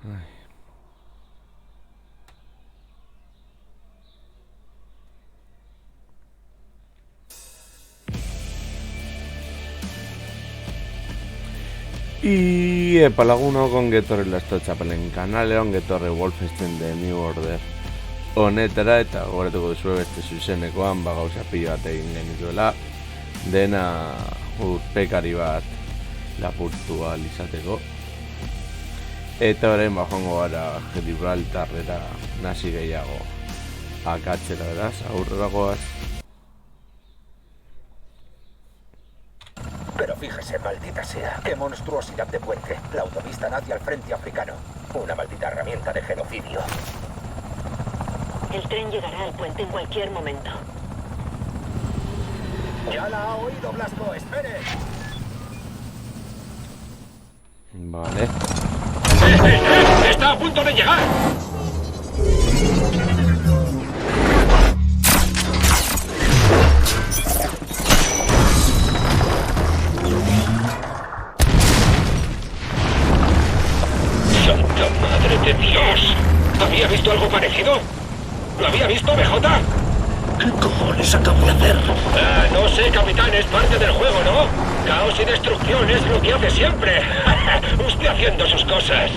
Ay. Y epalaguno kongetorri lasto txapelen kanale ongetorri Wolfenstein The New Order honetara, eta gogoratuko duzu beste zuzenekoan gauza pila bat egin genituela dena urpekari bat lapurtu ahal izateko, eta orain joango gara Gibraltarrera nasi gehiago akatzera, beraz, aurrera goaz. Pero fíjese, maldita sea, qué monstruosidad de puente. La autopista nace al frente africano. Una maldita herramienta de genocidio. El tren llegará al puente en cualquier momento. Ya la ha oído, Blasco, espere. Vale. ¡Está a punto de llegar! ¡Santa madre de Dios! ¿Había visto algo parecido? ¿Lo había visto, BJ? ¿Qué cojones acabo de hacer? No sé, capitán, es parte del juego, ¿no? Caos y destrucción es lo que hace siempre. Usted haciendo sus cosas.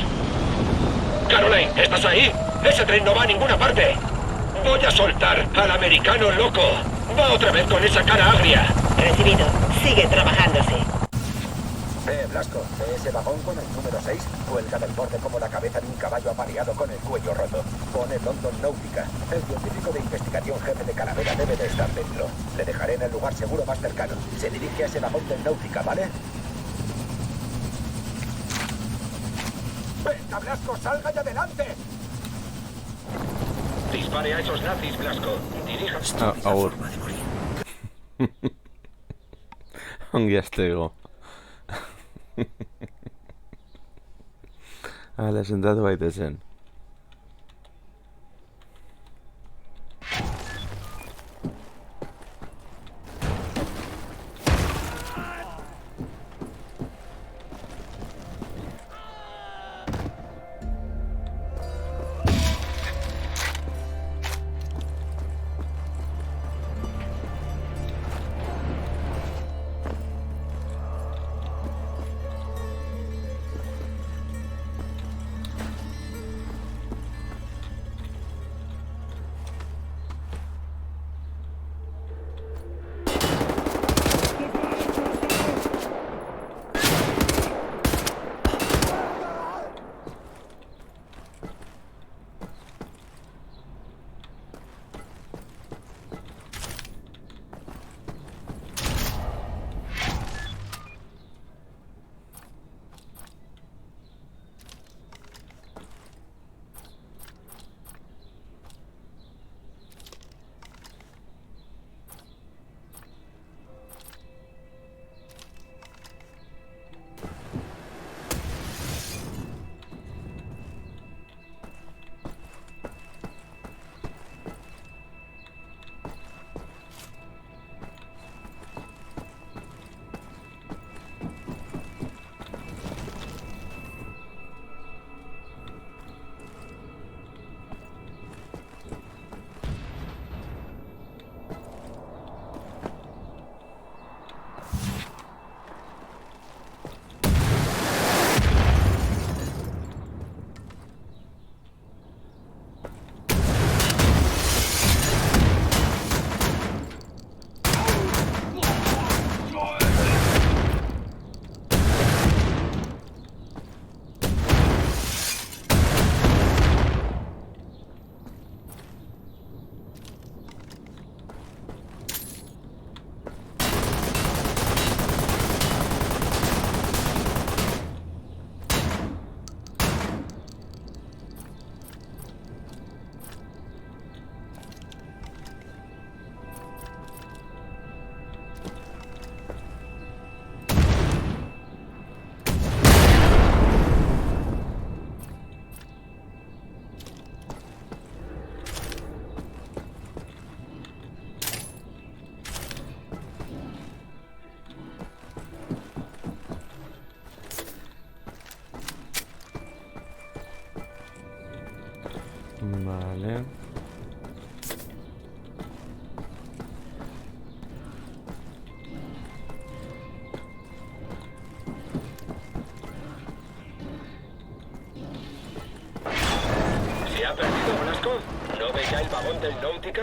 Caroline, ¿estás ahí? Ese tren no va a ninguna parte. Voy a soltar al americano loco. Va otra vez con esa cara agria. Recibido. Sigue trabajándose. Blasco, ese vagón con el número 6 cuelga del borde como la cabeza de un caballo apareado con el cuello roto. Pone London Náutica. El científico de investigación jefe de Calavera debe de estar dentro. Le dejaré en el lugar seguro más cercano. Se dirige a ese vagón del Náutica, ¿vale? ¡Venga, Blasco, salga y adelante! Dispare a esos nazis, Blasco. Diríjanse a Agur. forma de morir. Ongi astego. Hala, sentatu baitezen. Vale. ¿Se ha perdido, Blasco? ¿No ve ya el vagón del Náutica?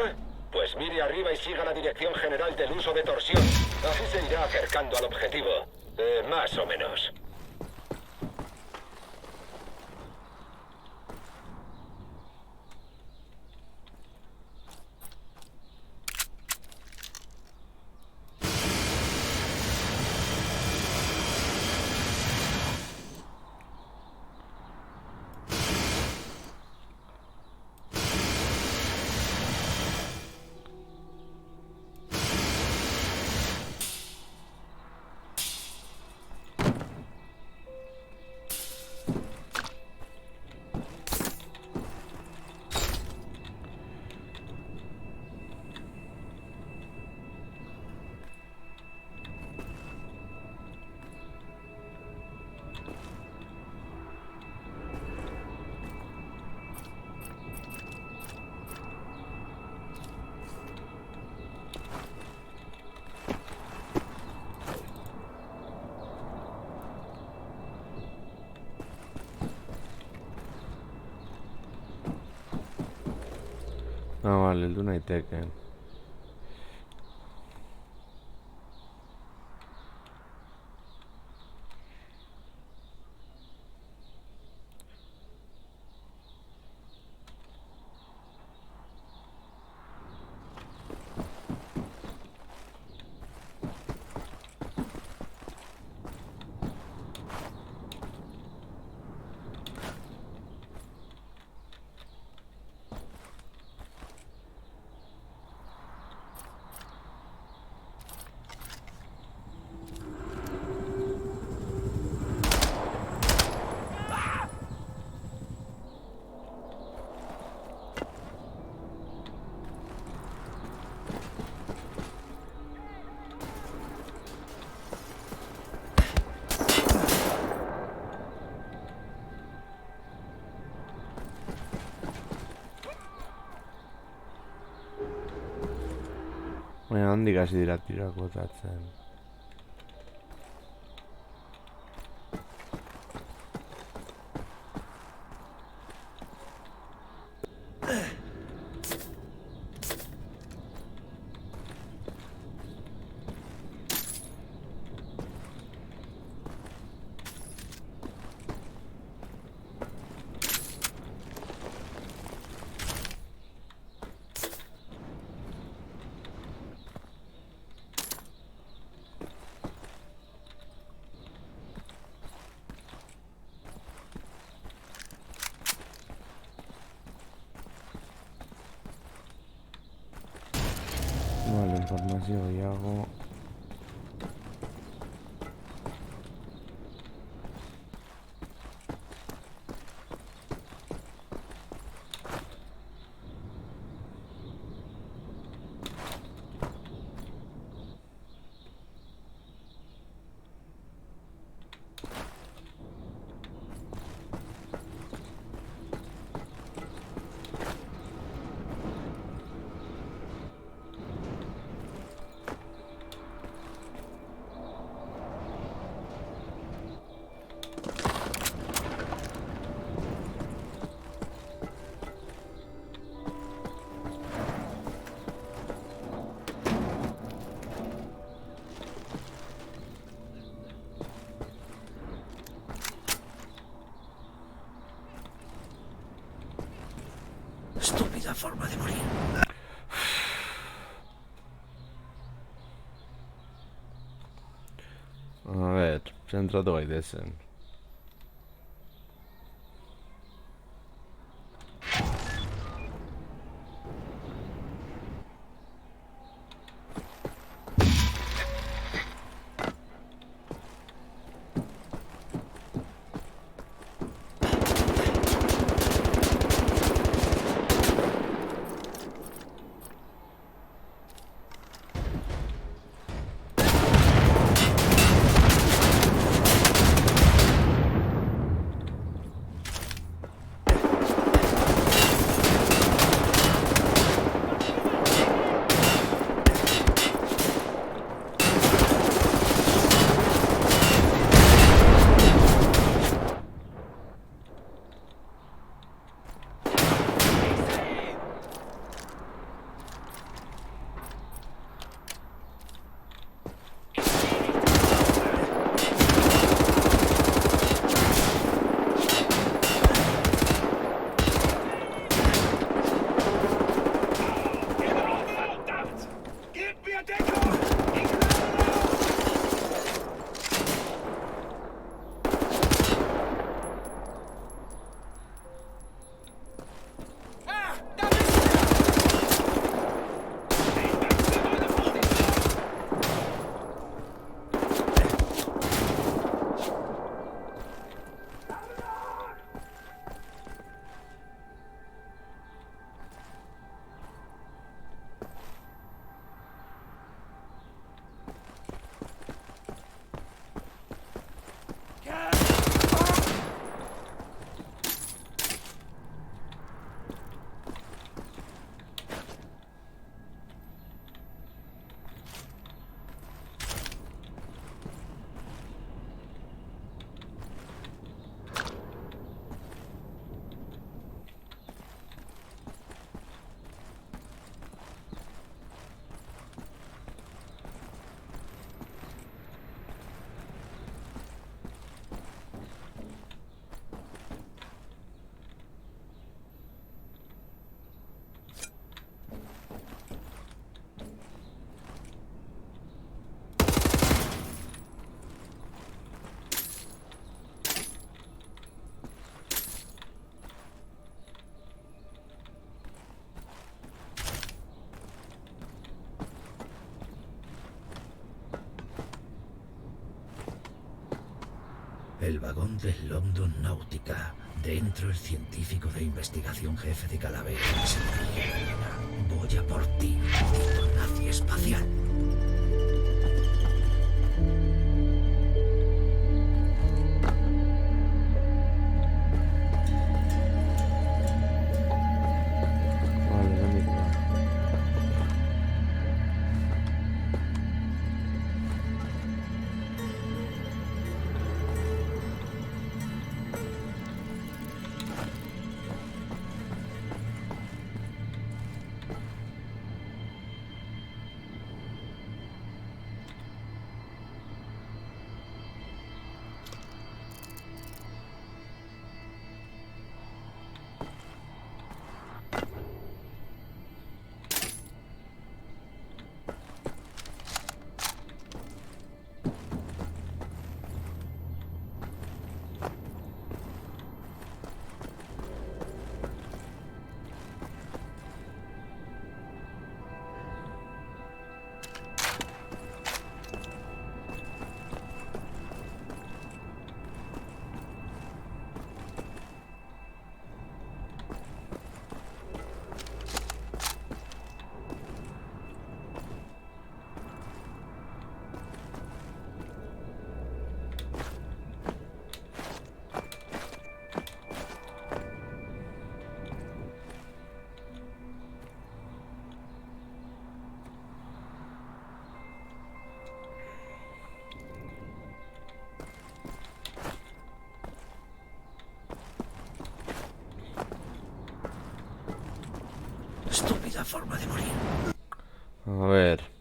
Pues mire arriba y siga la dirección general del uso de torsión. Así se irá acercando al objetivo. Más o menos. Ah, vale, el Duna y Tekken. Baina handik hasi dira tiroak botatzen. Vale, informazio gehiago. Estúpida forma de morir. A ver, zentratu gaitezen. El vagón de London Náutica. Dentro el científico de investigación jefe de Calaveras. Voy a por ti, nazi espacial. Vale, ya me queda. Estúpida forma de morir. A ver.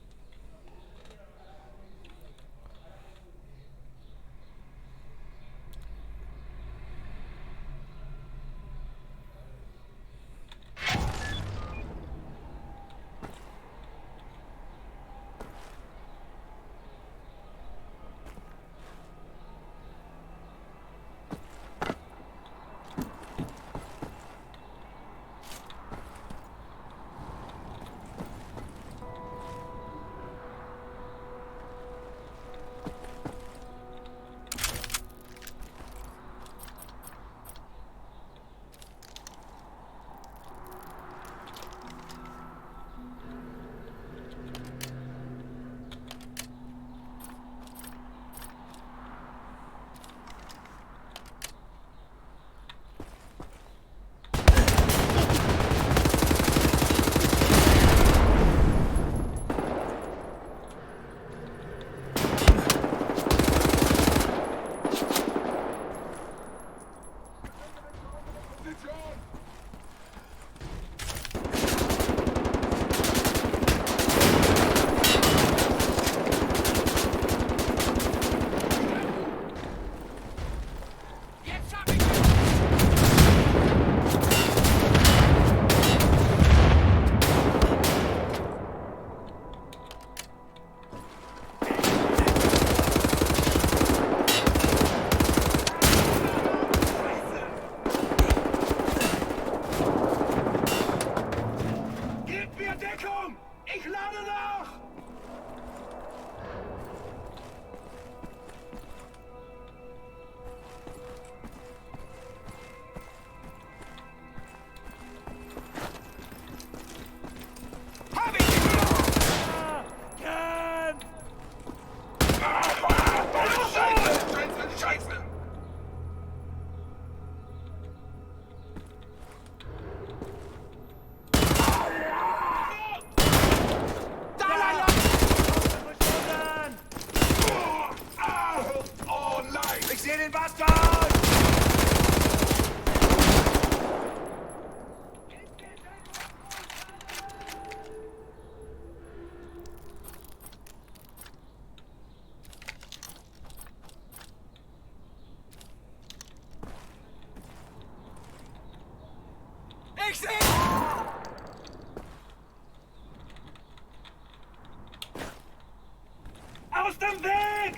Aus dem Weg!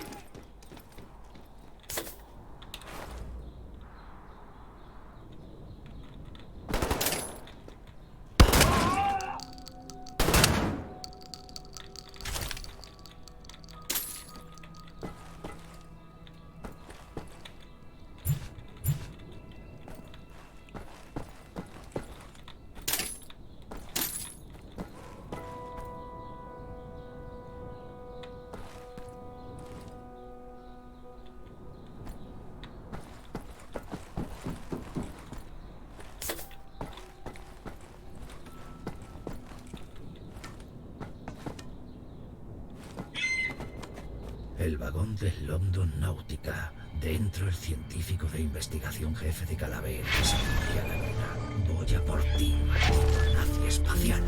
El vagón de London Náutica. Dentro el científico de investigación jefe de Calavera se dirige a la luna. Voy a por ti, maldito nazi espacial.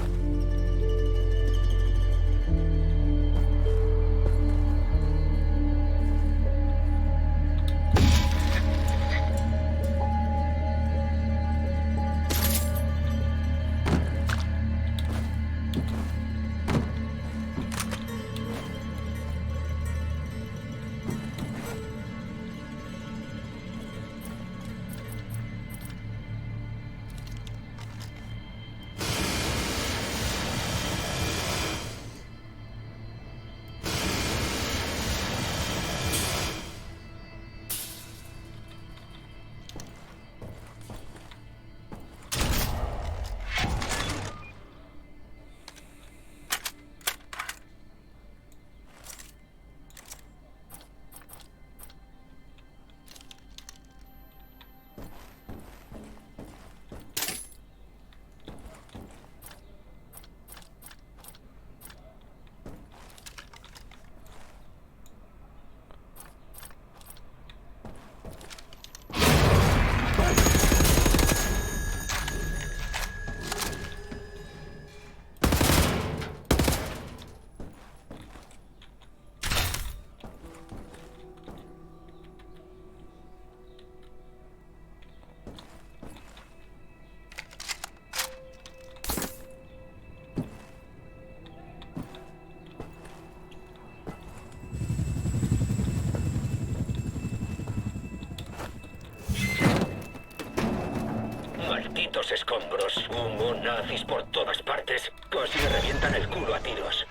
Malditos escombros, humo, nazis por todas partes. Casi me revientan el culo a tiros.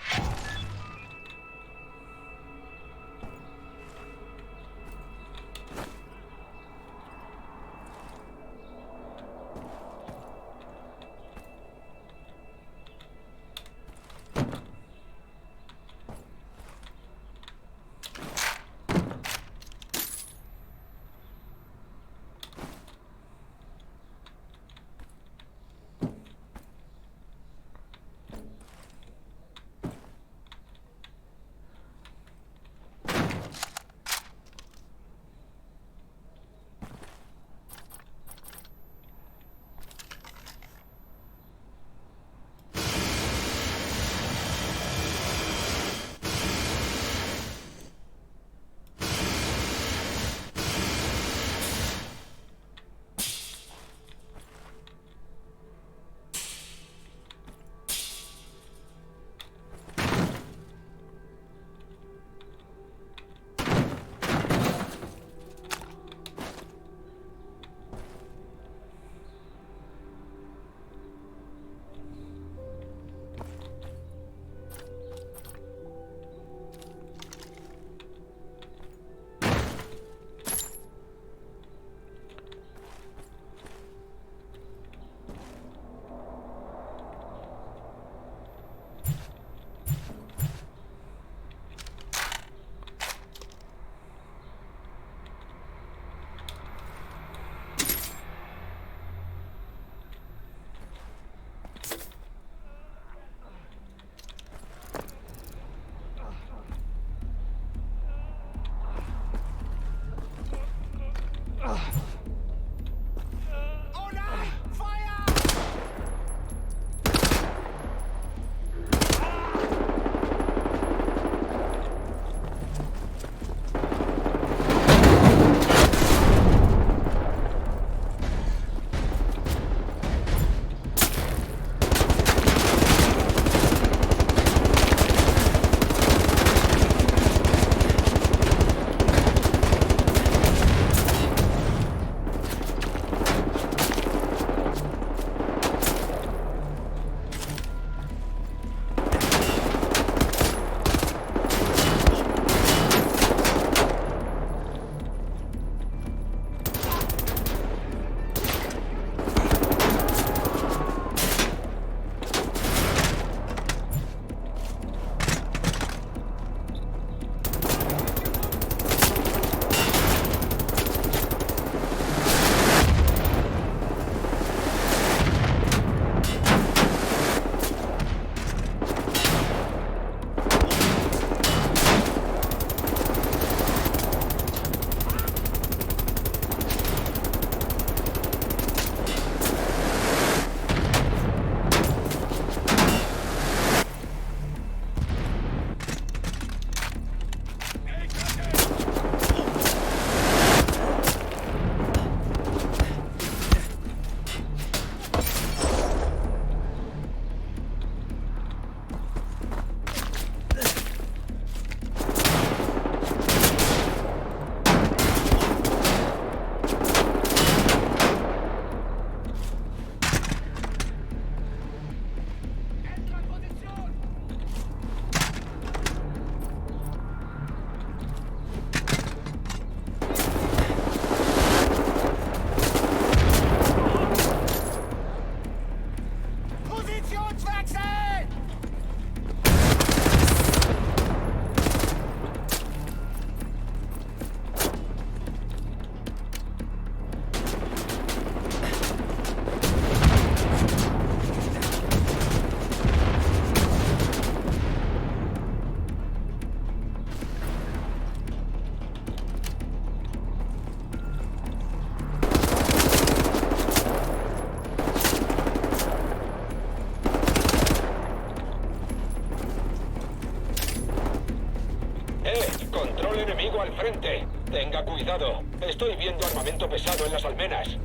Estoy viendo armamento pesado en las almenas.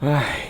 Ay.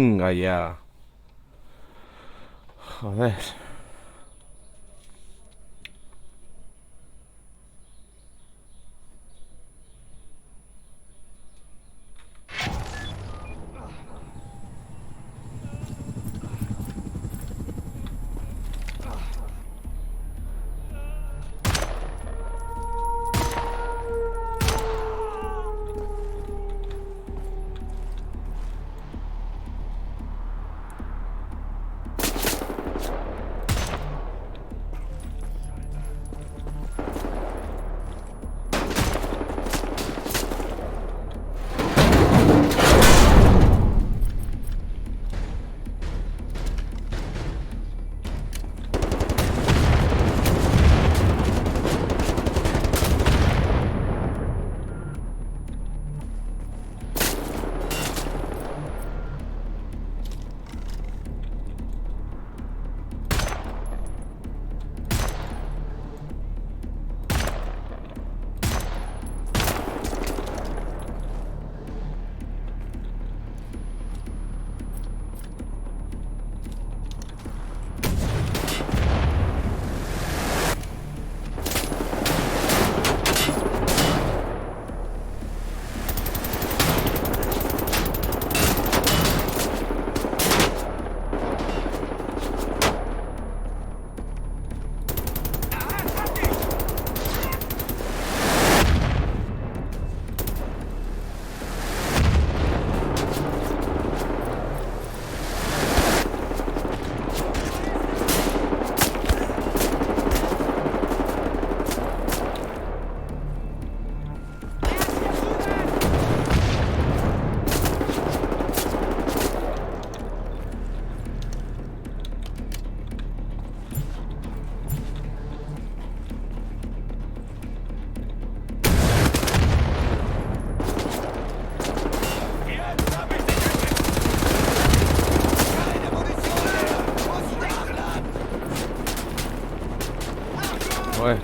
Venga ya. Joder. Joder.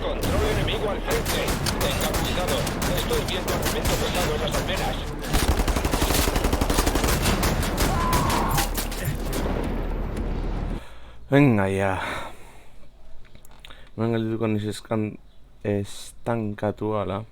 Control enemigo al frente. Tenga cuidado. Estoy viendo armamento pesado en las almenas. Venga ya. Venga, gelituko naiz estankatu ala.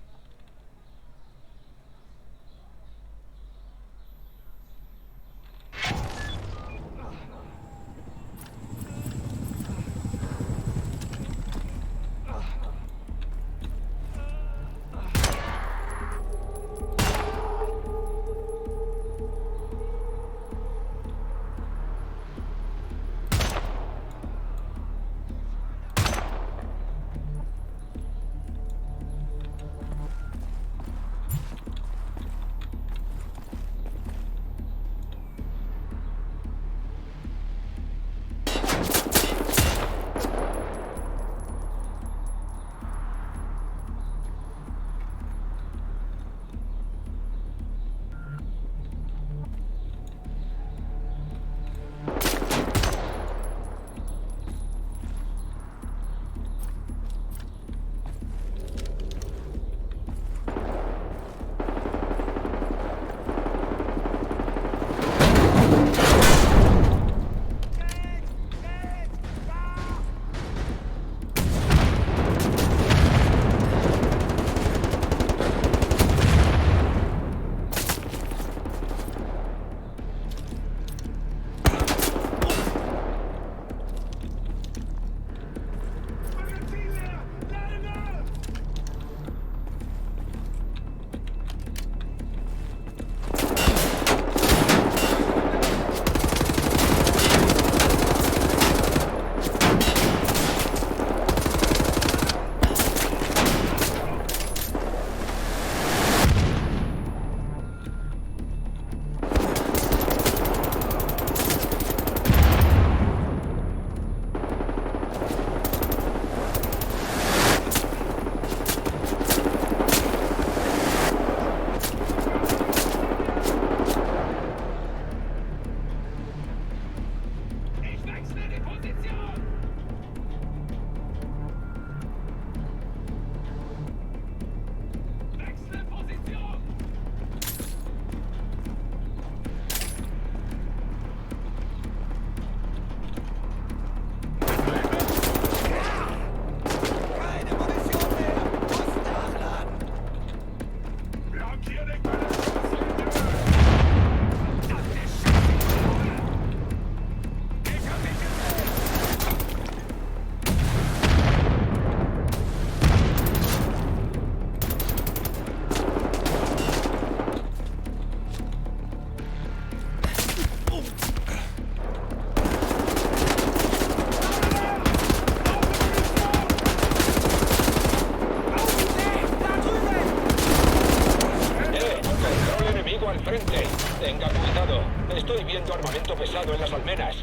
Tenga cuidado. Estoy viendo armamento pesado en las almenas.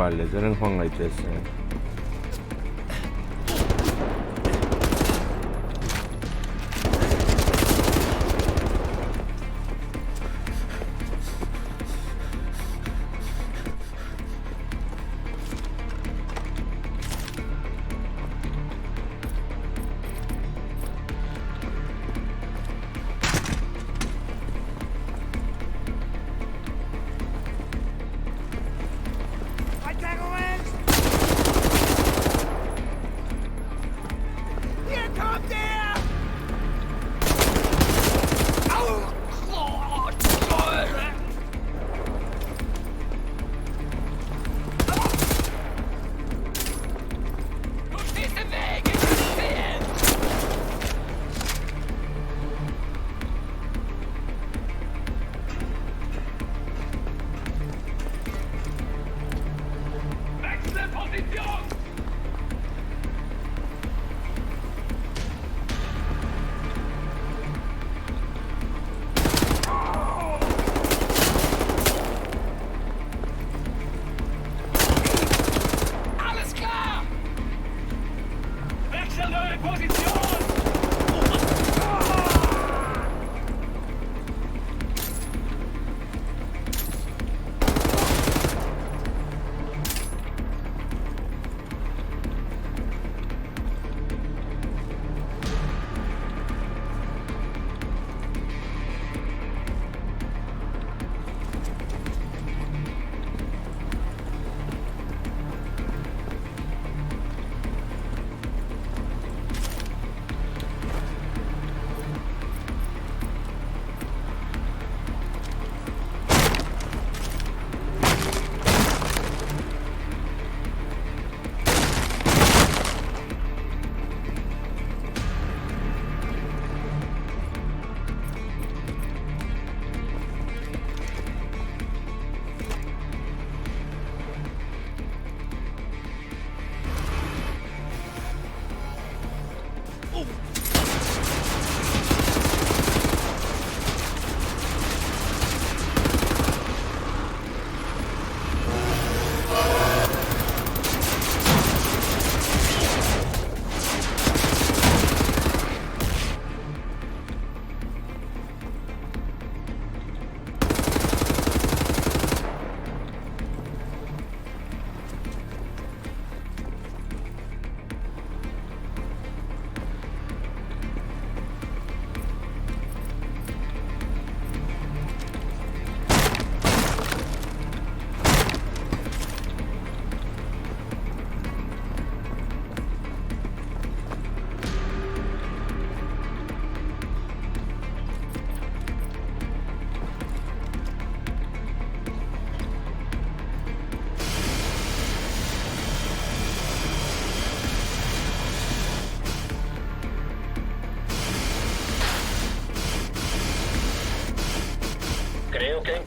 Vale, zeren joan gaitezen.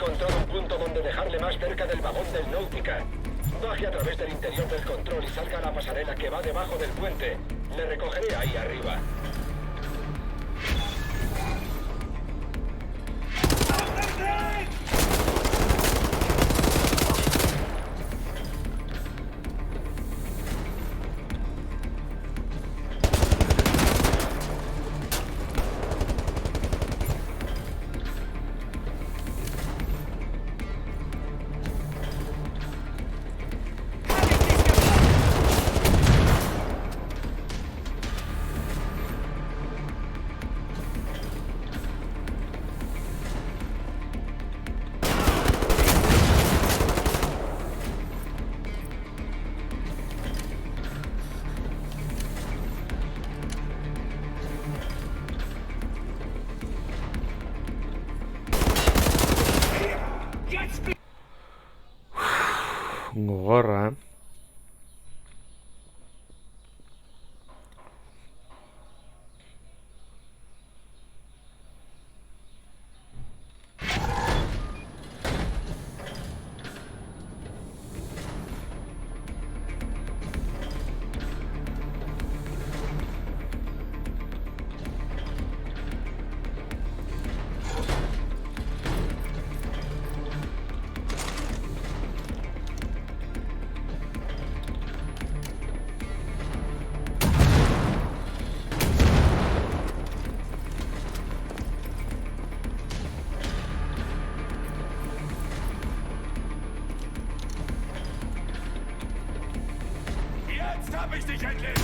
encontrado un punto donde dejarle más cerca del vagón del Náutica. Baje a través del interior del control y salga a la pasarela que va debajo del puente. Le recogeré ahí arriba. Gogorra. Jetzt hab ich dich endlich!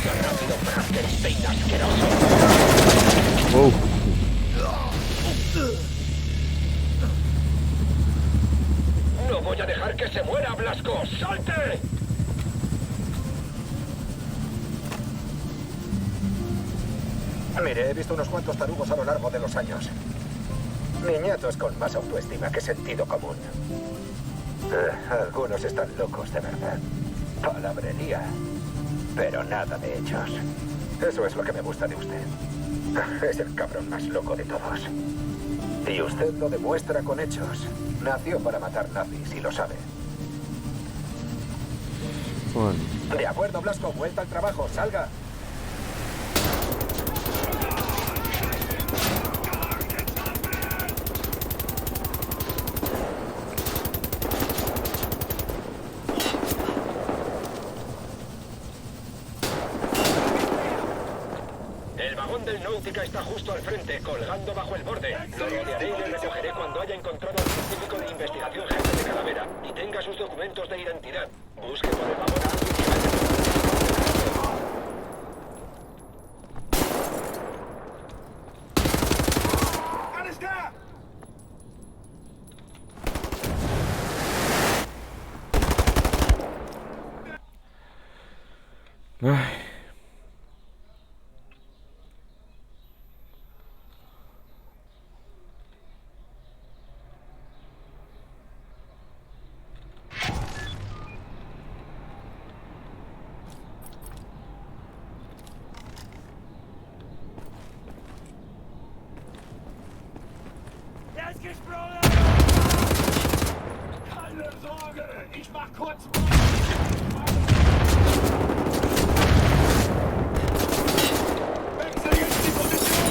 ¡Rápido, Frankenstein asqueroso! Wow. ¡No voy a dejar que se muera, Blasco! ¡Salte! Mire, he visto unos cuantos tarugos a lo largo de los años. Niñatos con más autoestima que sentido común. Algunos están locos de verdad. Palabrería. Pero nada de hechos. Eso es lo que me gusta de usted. Es el cabrón más loco de todos. Y usted lo demuestra con hechos. Nació para matar nazis y lo sabe. Bueno. De acuerdo, Blasco. Vuelta al trabajo. Salga. El vagón del Náutica está justo al frente, colgando bajo el borde. Lo rodearé y le recogeré cuando haya encontrado al científico de investigación jefe de Calavera y tenga sus documentos de identidad. Busque por el vagón a alguien que vaya. Ay. Keine Sorge, ich mach kurz. Wechsel jetzt die Position.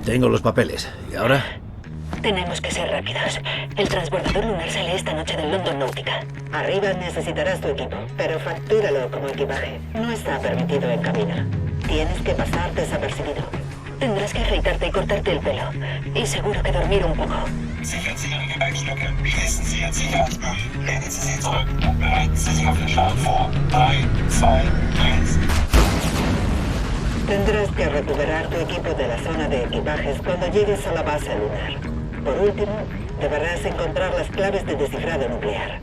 Tengo los papeles. ¿Y ahora? Tenemos que ser rápidos. El transbordador lunar sale esta noche del London Náutica. Arriba necesitarás tu equipo, pero factúralo como equipaje. No está permitido en cabina. Tienes que pasar desapercibido. Tendrás que afeitarte y cortarte el pelo. Y seguro que dormir un poco. Sichern Sie Ihre Gepäckstücke. Schließen Sie Ihren Sicherheitsgurt. Lehnen Sie sie zurück und bereiten Sie sich auf den Start vor. 3, 2, 1. Tendrás que recuperar tu equipo de la zona de equipajes cuando llegues a la base lunar. Por último, deberás encontrar las claves de descifrado nuclear.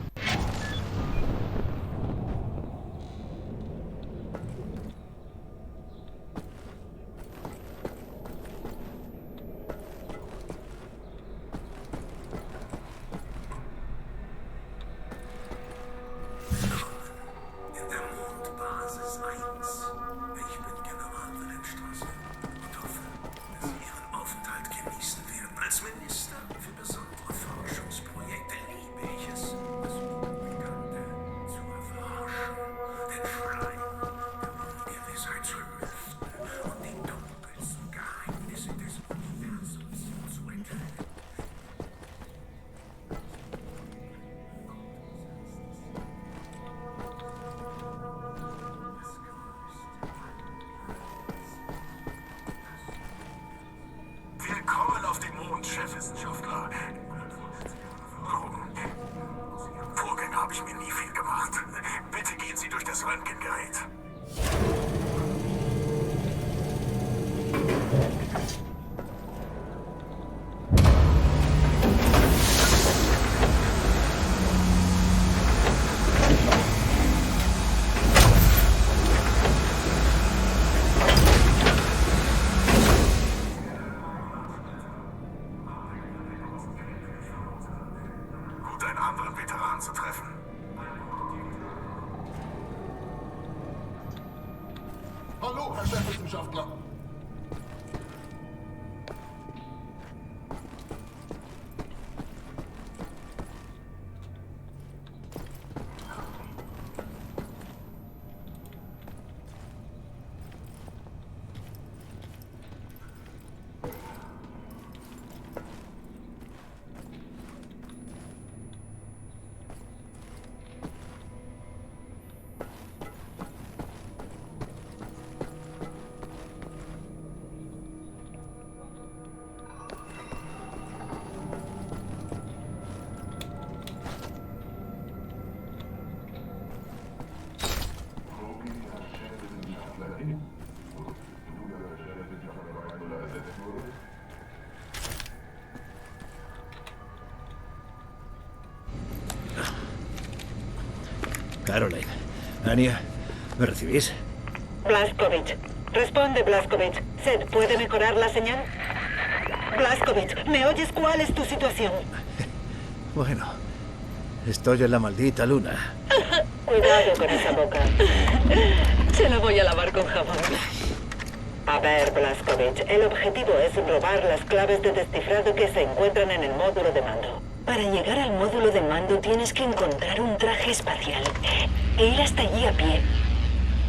In der Mondbasis 1. Ich bin General Wilhelmstraße und hoffe, dass Sie Ihren Aufenthalt genießen werden. Als Minister für besondere Forschungsprojekte liebe ich es, das Unbekannte zu erforschen, den Schleim der Ungewissheit zu lüften und die dunkelsten Geheimnisse des Universums zu enthüllen. Willkommen auf dem Mond, Chefwissenschaftler. Vorgänger habe ich mir nie viel gemacht. Bitte gehen Sie durch das Röntgengerät. Gut, einen anderen Veteran zu treffen. Hallo, Herr Chefwissenschaftler. Caroline. Anya, ¿me recibís? Blazkowicz. Responde, Blazkowicz. Seth, ¿puede mejorar la señal? Blazkowicz, ¿me oyes? ¿Cuál es tu situación? Bueno, estoy en la maldita luna. Cuidado con esa boca. Se la voy a lavar con jabón. A ver, Blazkowicz, el objetivo es robar las claves de descifrado que se encuentran en el módulo de mando. Para llegar al módulo de mando tienes que encontrar un traje espacial e ir hasta allí a pie,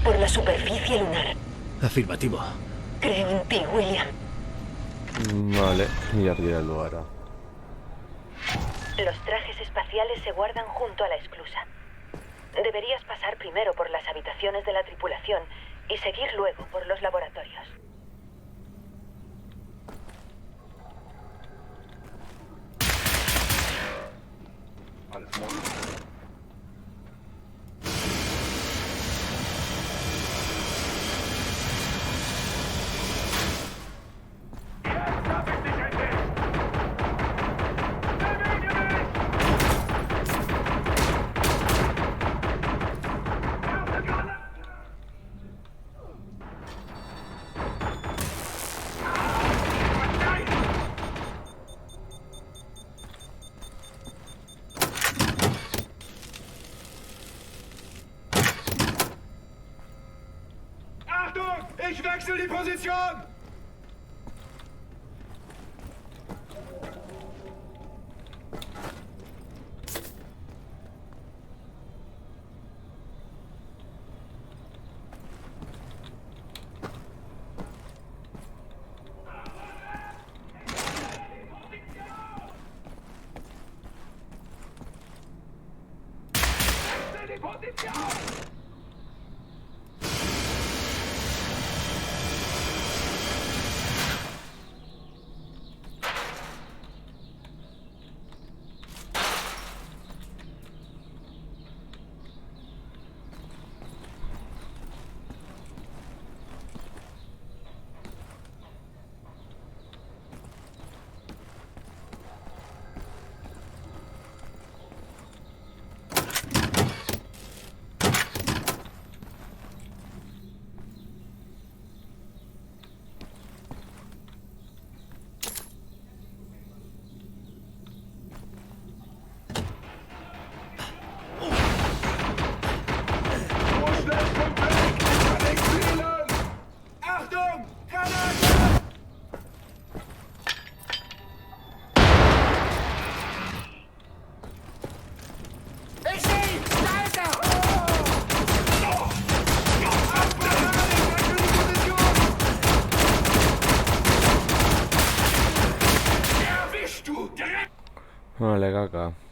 por la superficie lunar. Afirmativo. Creo en ti, William. Vale, y arriba el lugar. Los trajes espaciales se guardan junto a la esclusa. Deberías pasar primero por las habitaciones de la tripulación y seguir luego por los laboratorios. Ich wechsle die Position! Die Position! Vale, caca.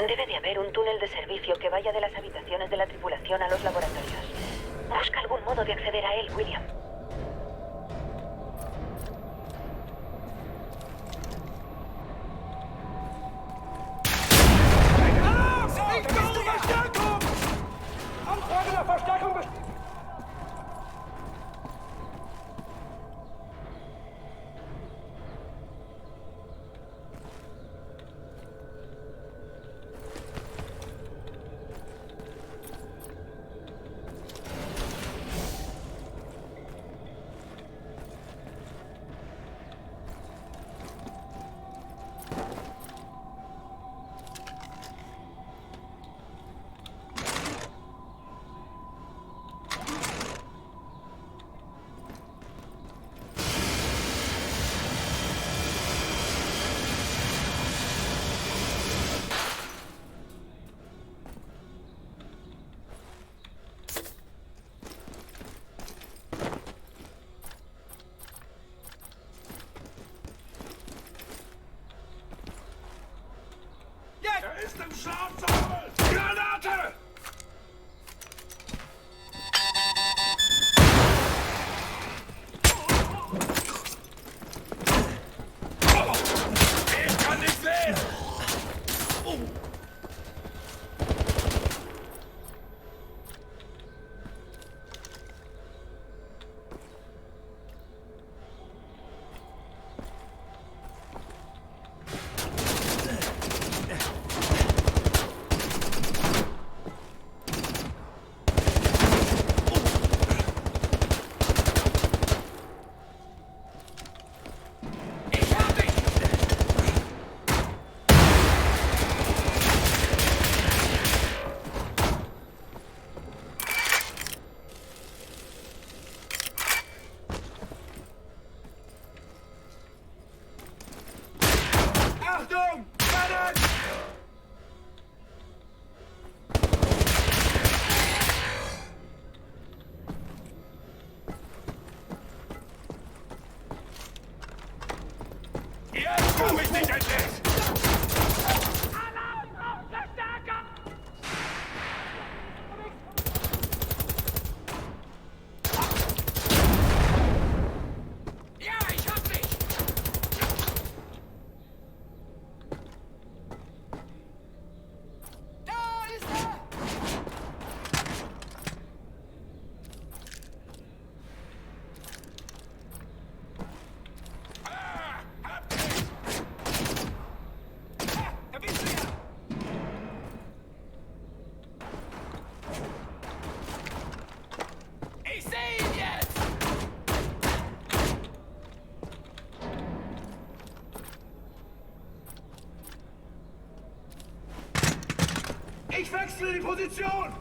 Debe de haber un túnel de servicio que vaya de las habitaciones de la tripulación a los laboratorios. Busca algún modo de acceder a él, William. Er ist im Schlafsaal! Granate! Ich kann nicht sehen! Achtung! Rennen! Jetzt komm ich nicht endlich! Ja, ich hab dich! Da ist er! Hab dich! Da bist du ja! Ich seh ihn jetzt! Ich wechsle die Position!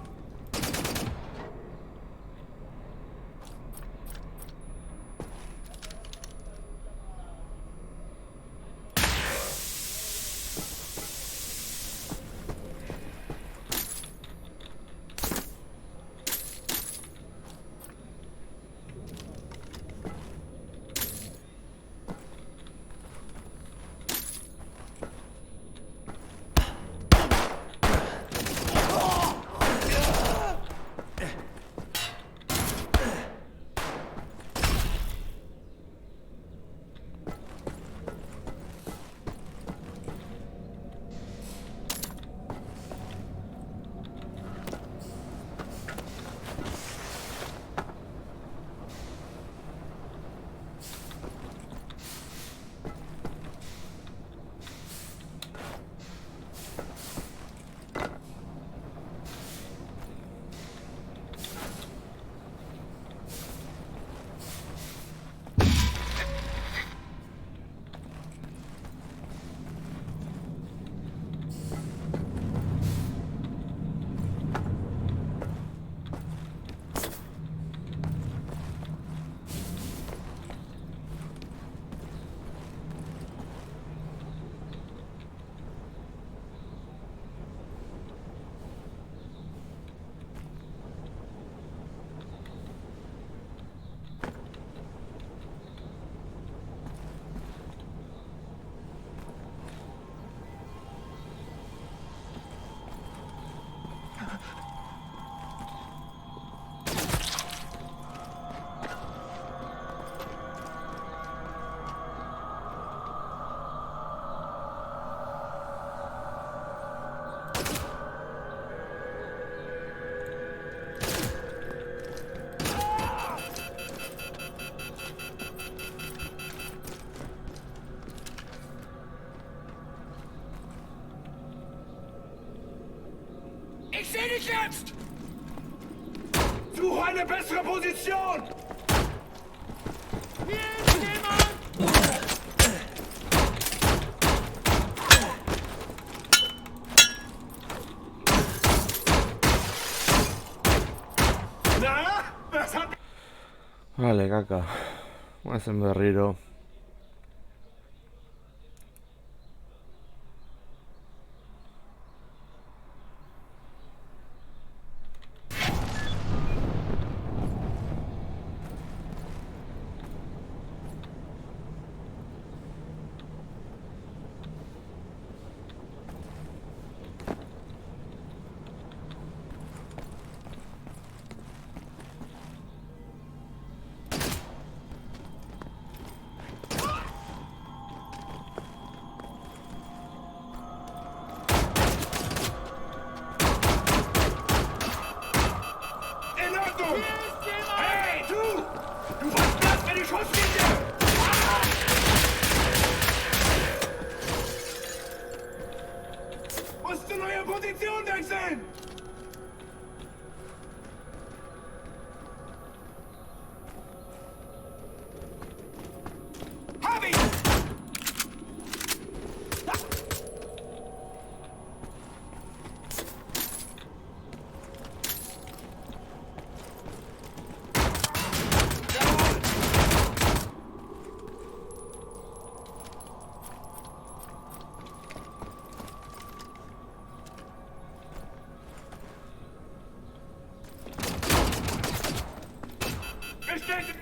Ich sehe dich jetzt! Suche eine bessere Position! Hier ist jemand! Na, was hat... Vale, caca. Guazen berriro. In Ordnung! Hey, du! Du warst platt für die Schusslinie! Musst du neue Position wechseln! Hab ihn! Bestätigt!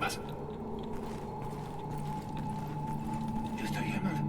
Was? Ist da jemand?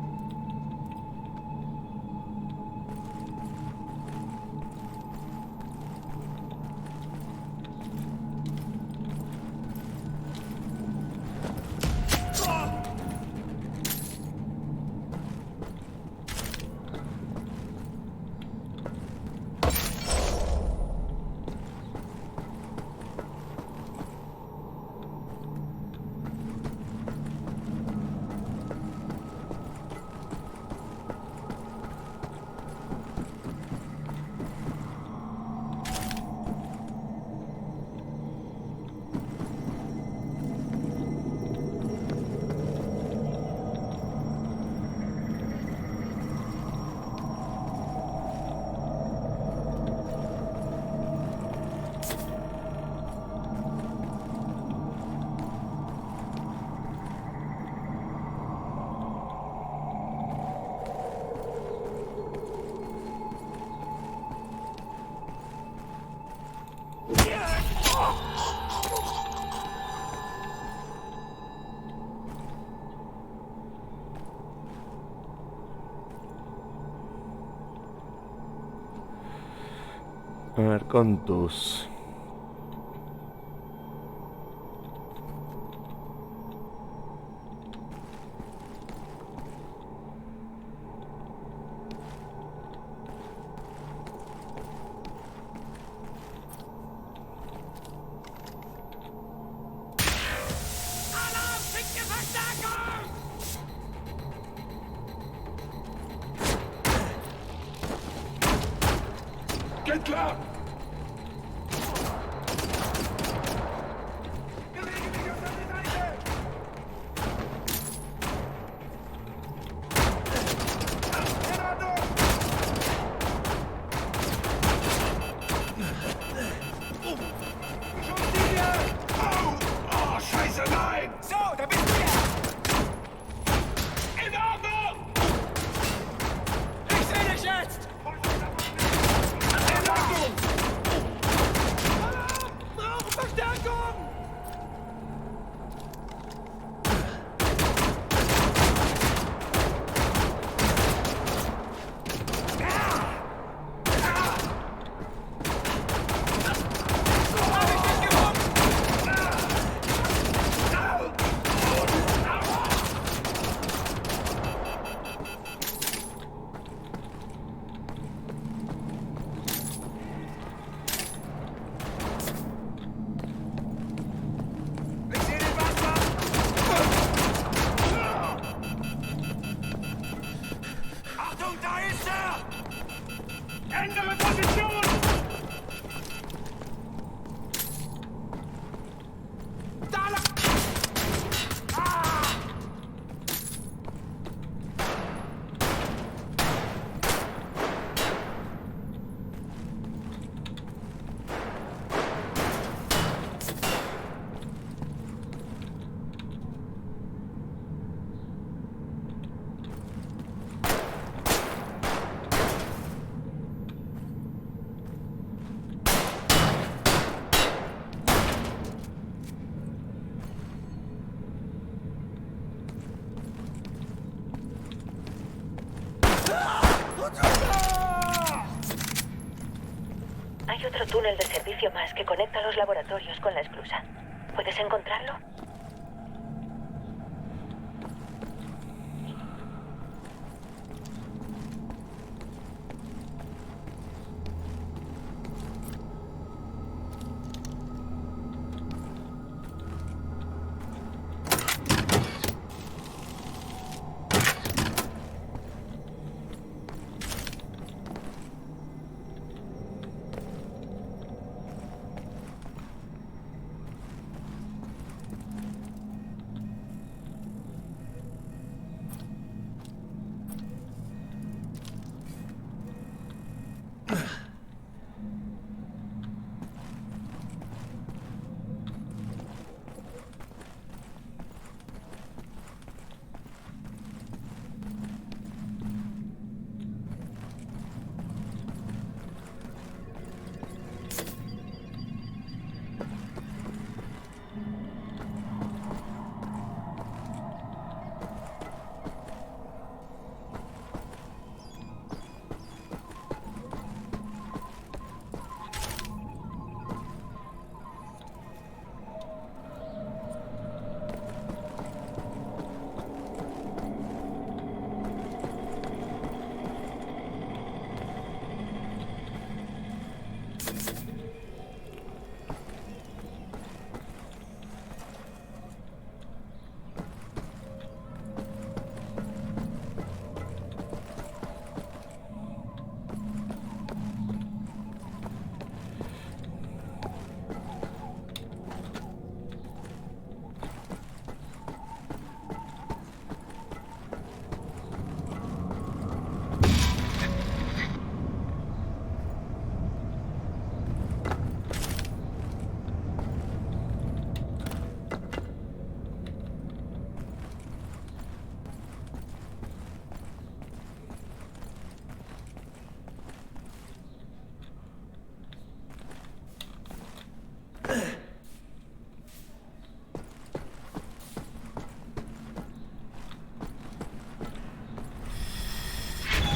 A ver, Contus. Entlang! Oh, Scheiße, nein! So, da bist du ja! In Ordnung! Ich sehe dich jetzt! In Ordnung! Brauche Verstärkung! Hab ich dich gewuppt! Ich sehe den Wasser! Achtung, da ist er! Ändere Position! Da lang! Hay otro túnel de servicio más que conecta los laboratorios con la esclusa. ¿Puedes encontrarlo?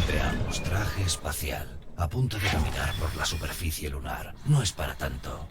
Veamos, traje espacial. A punto de caminar por la superficie lunar. No es para tanto.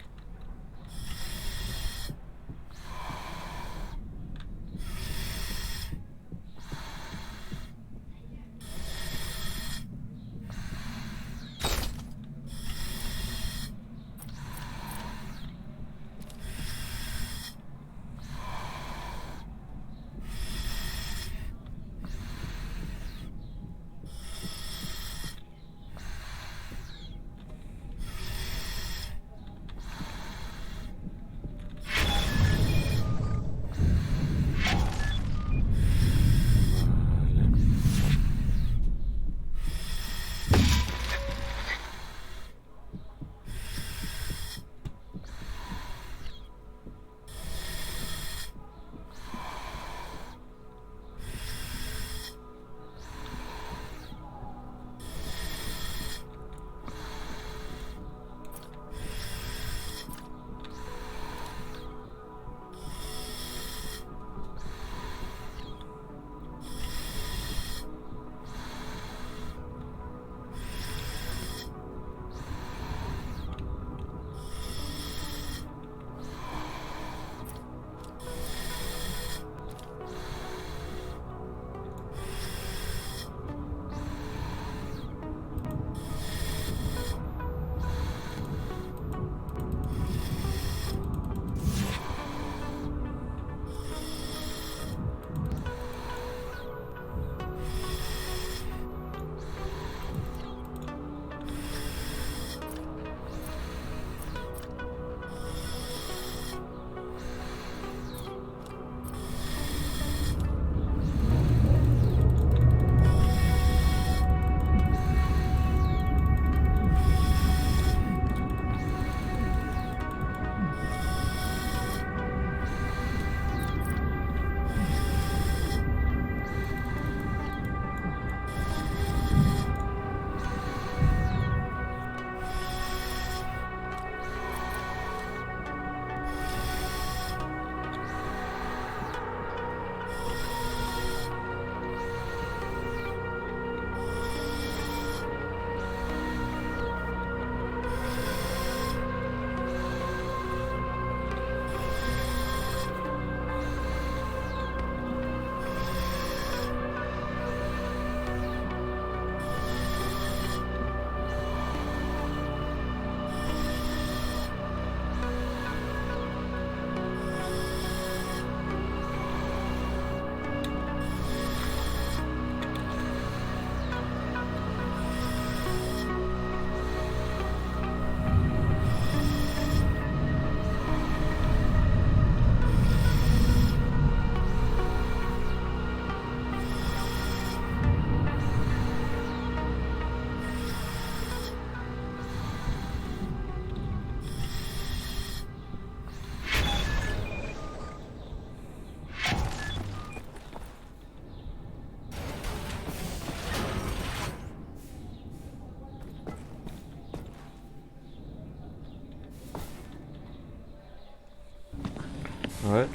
A ver.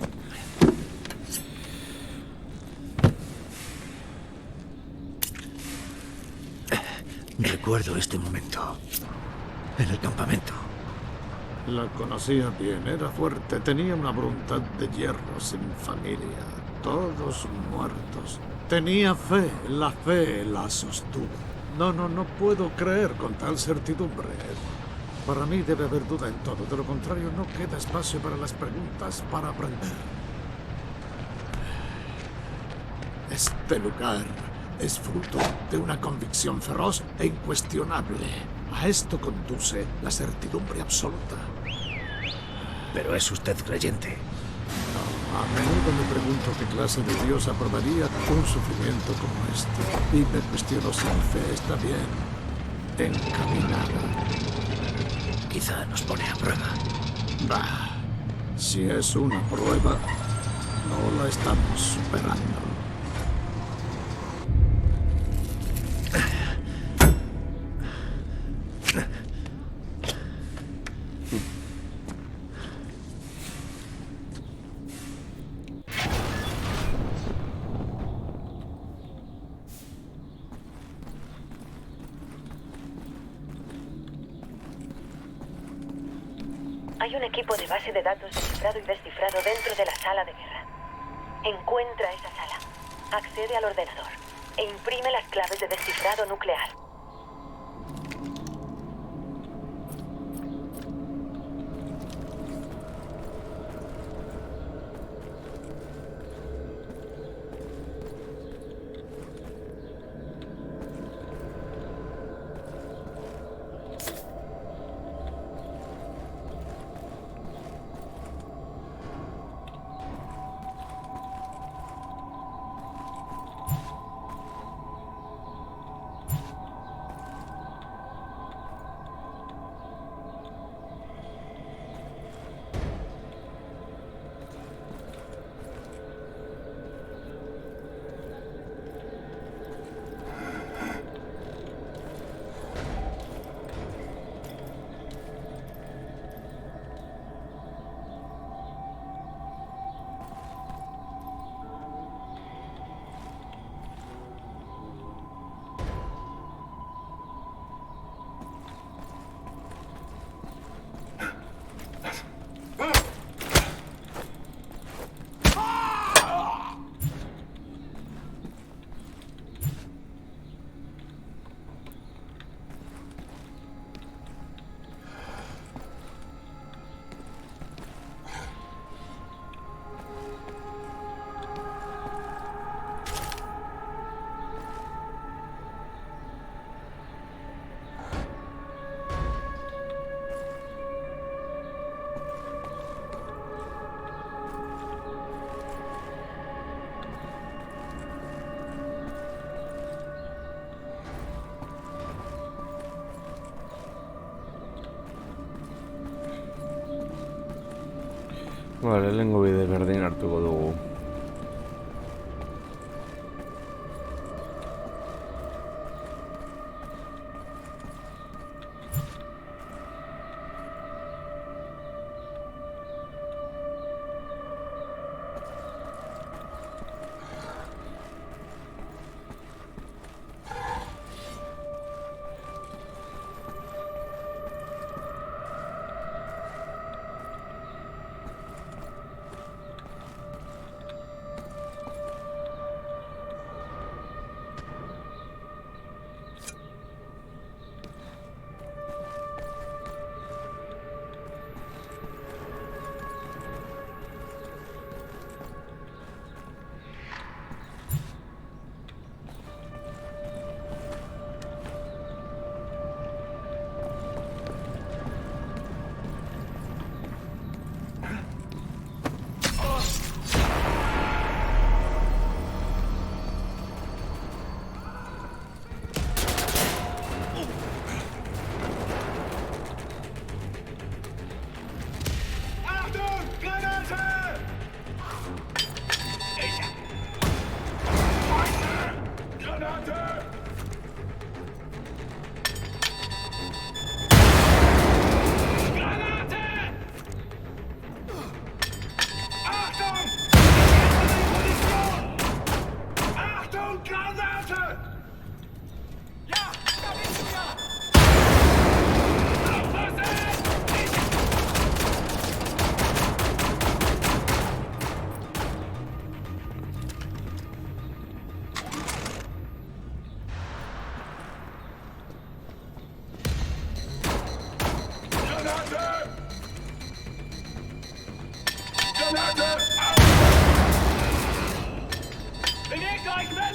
Recuerdo este momento. En el campamento. La conocía bien, era fuerte, tenía una voluntad de hierro, sin familia, todos muertos. Tenía fe, la fe la sostuvo. No puedo creer con tal certidumbre. Para mí debe haber duda en todo, de lo contrario no queda espacio para las preguntas, para aprender. Este lugar es fruto de una convicción feroz e incuestionable. A esto conduce la certidumbre absoluta. Pero es usted creyente. No, a menudo me pregunto qué clase de Dios aprobaría un sufrimiento como este. Y me cuestiono si mi fe está bien encaminada. Quizá nos pone a prueba. Bah, si es una prueba, no la estamos superando. Hay un equipo de base de datos de cifrado y descifrado dentro de la sala de guerra. Encuentra esa sala, accede al ordenador e imprime las claves de descifrado nuclear. Vale, lehengo bide berdin hartuko dugu. gleich weg!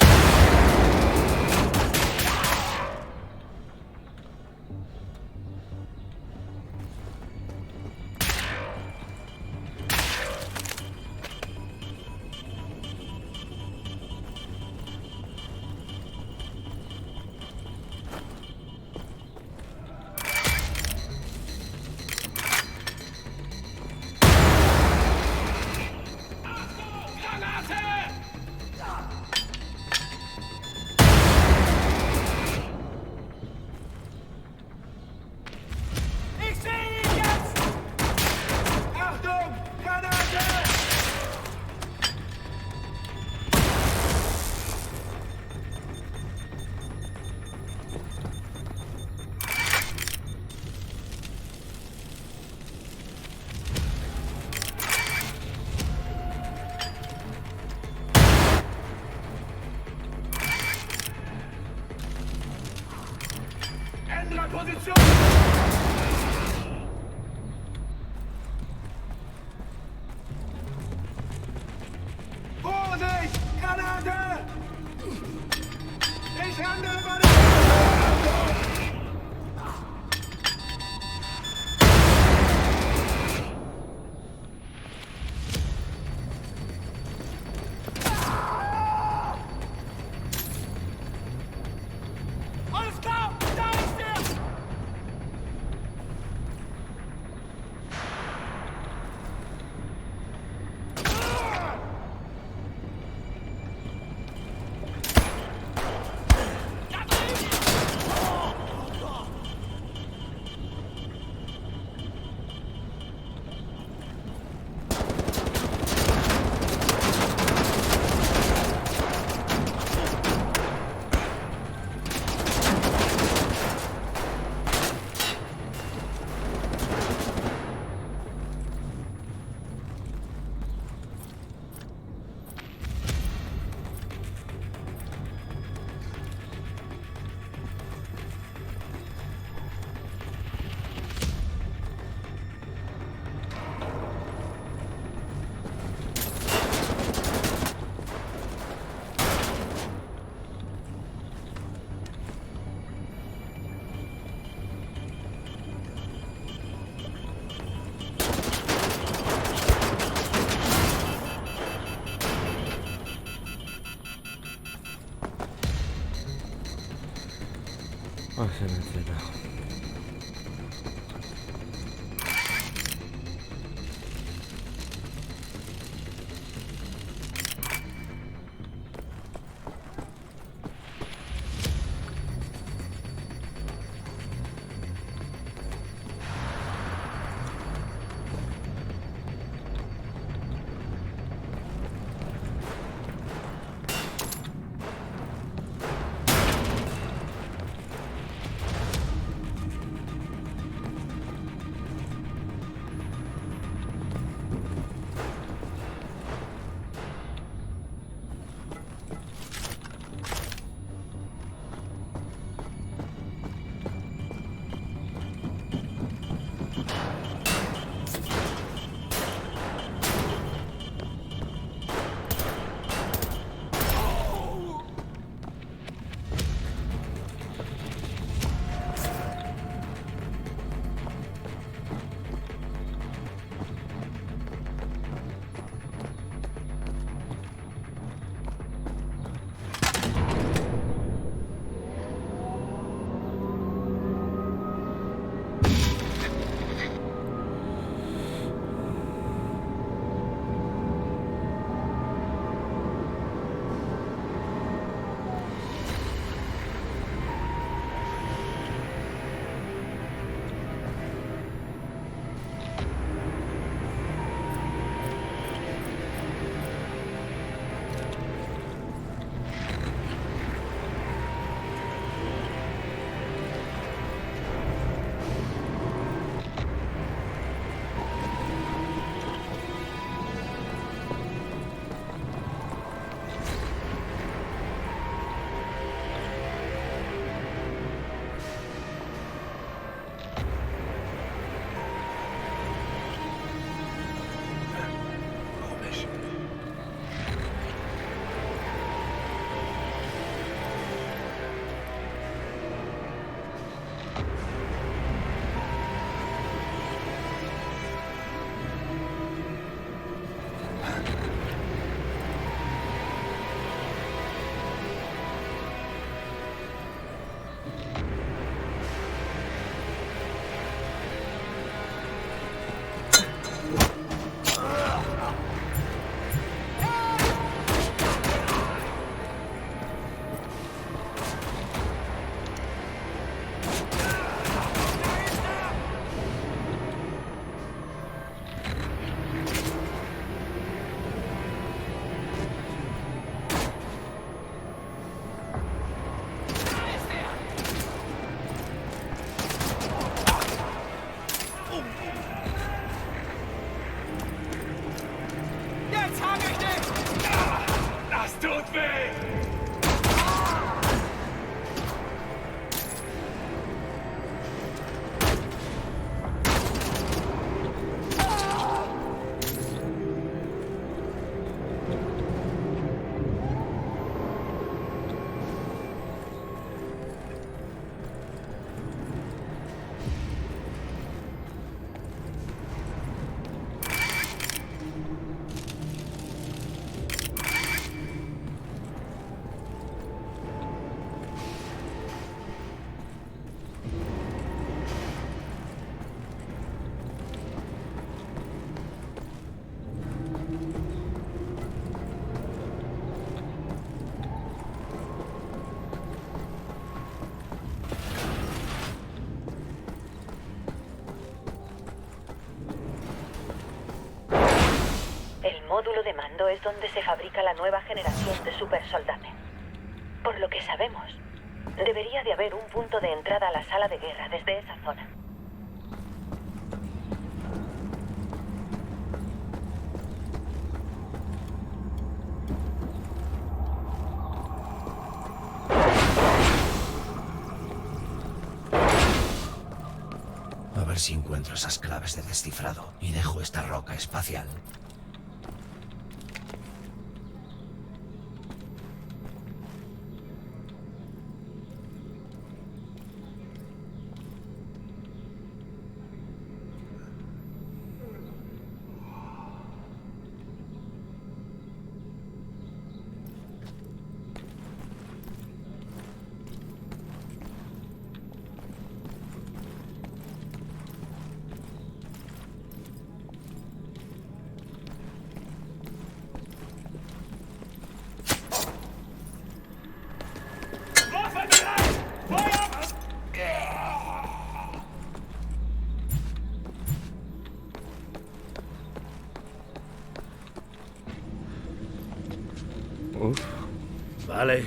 Ich sehe ihn jetzt! Achtung! Granate! Ändere Position! Vorsicht! Granate! Ich handle bei der Alles klar! Da ist er! Oh, se me entera. tut weh! El módulo de mando es donde se fabrica la nueva generación de supersoldate. Por lo que sabemos, debería de haber un punto de entrada a la sala de guerra desde esa zona. A ver si encuentro esas claves de descifrado y dejo esta roca espacial. Vale.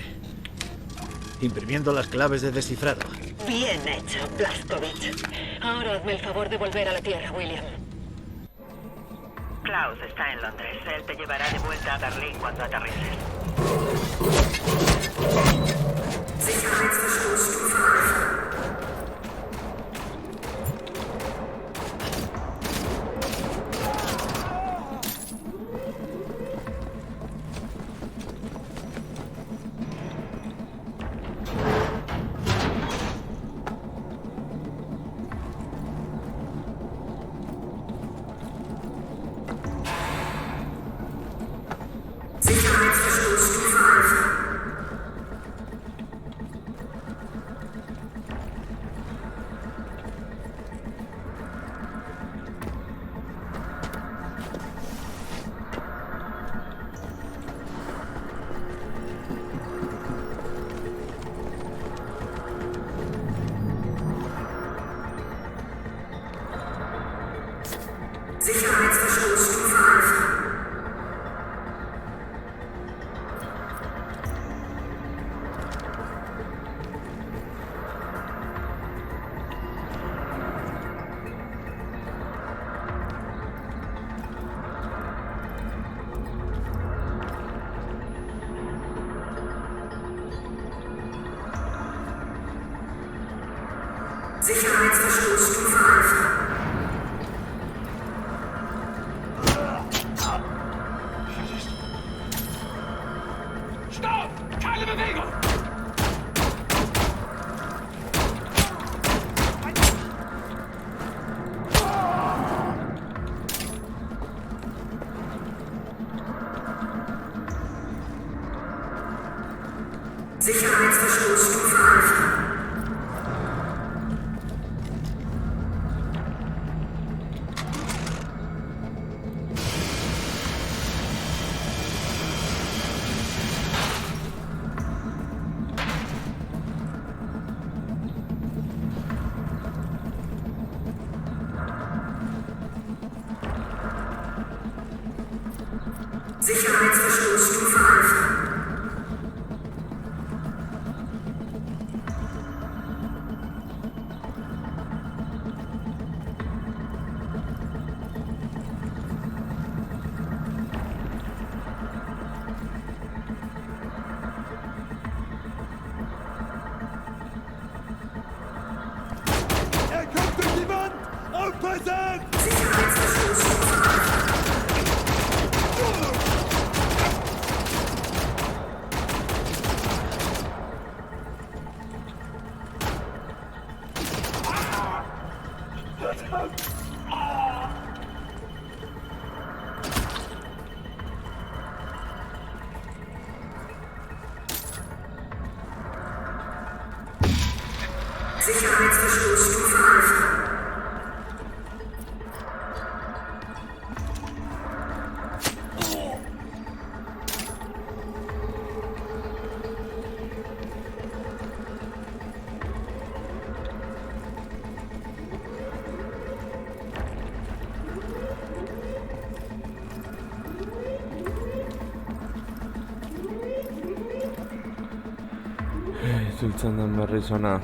Imprimiendo las claves de descifrado. Bien hecho, Blazkowicz. Ahora hazme el favor de volver a la Tierra, William. Klaus está en Londres. Él te llevará de vuelta a Berlín cuando aterrices. Sicherheitsverstoß Stufe 1. Sicherheitsverstoß Stufe 1. Sicherheitsverstoß Stufe 1. Sicherheitsverstoß Stufe 1. Stopp! Keine Bewegung! Sicherheitsverstoß Stufe 1. Sicherheitsverstoß Stufe 1. Sicherheitsverstoß Stufe Alpha. Itzultzen den berriz ona.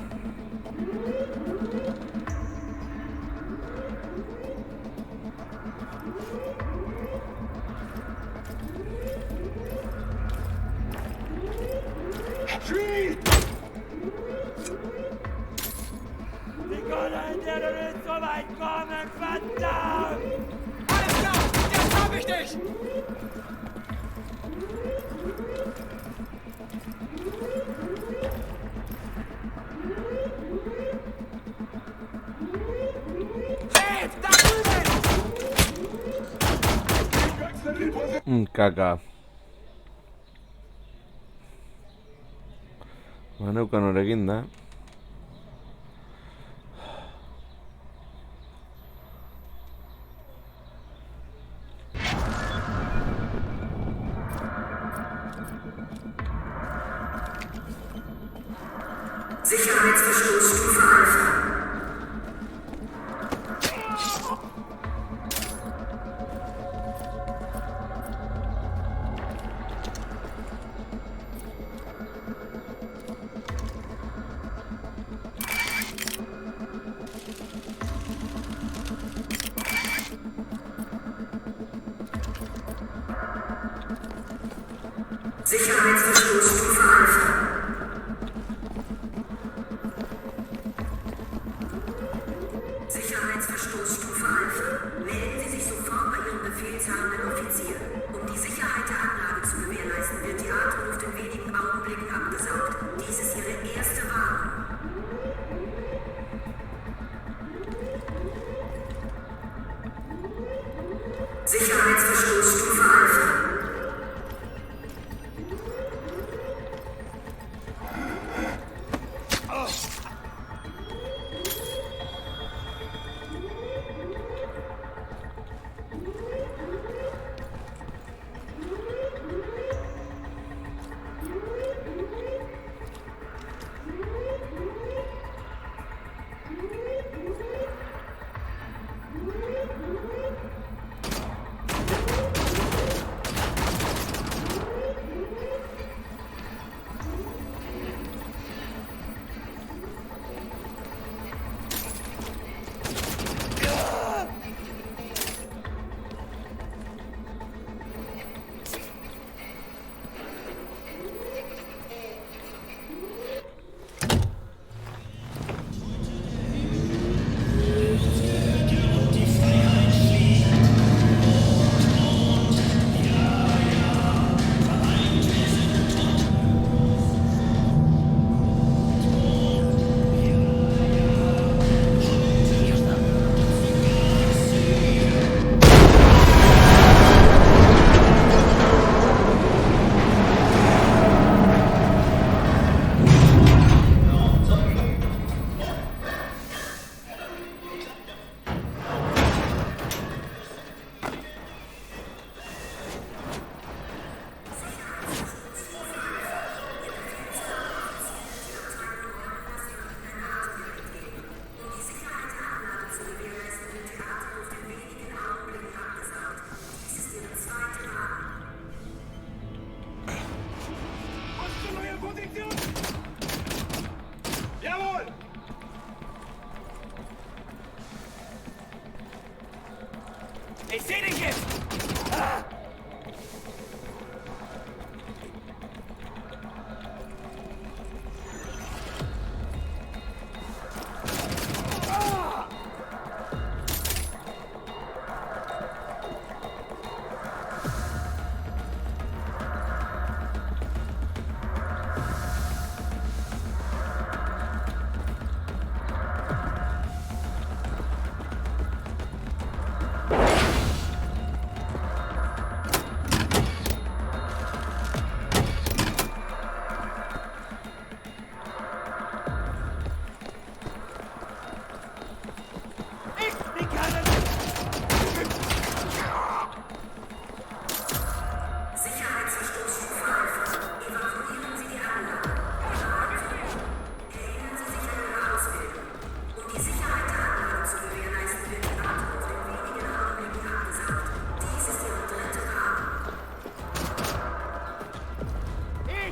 Die können dir nicht so weit kommen, verdammt! Alles klar, jetzt hab ich dich! Kaka. Baneukan horrekin da. Sicherheitsverstoß Stufe Alpha. Sicherheitsverstoß Stufe Alpha. Sicherheitsverstoß Stufe Alpha. Melden Sie sich sofort bei Ihrem befehlshabenden Offizier. Um die Sicherheit der Anlage zu gewährleisten, wird die Atemluft in wenigen Augenblicken abgesaugt. Dies ist Ihre erste Warnung. Sicherheitsverstoß Stufe Alpha.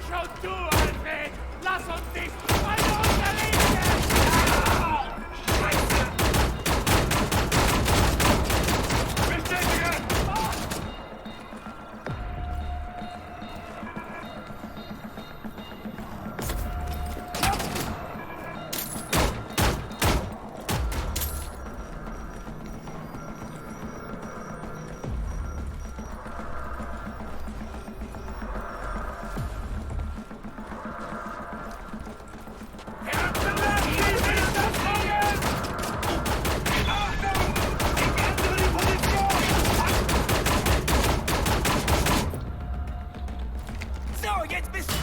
schon zu, Alfred! Lass uns nicht alle unterliegen! Scheiße! Bestätigen! So, jetzt bist du...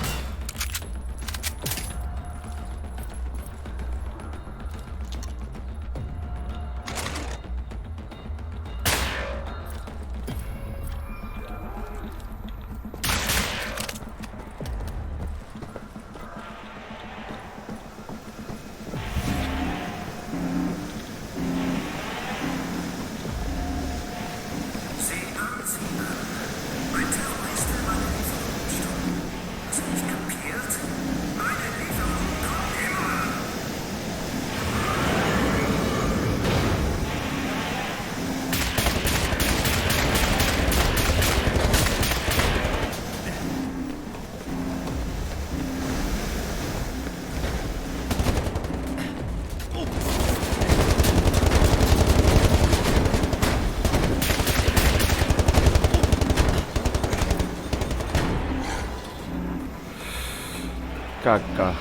Ein Terrorist will meine Lieferung stoppen. Hast du nicht kapiert? Meine Lieferung kommt immer! Caca.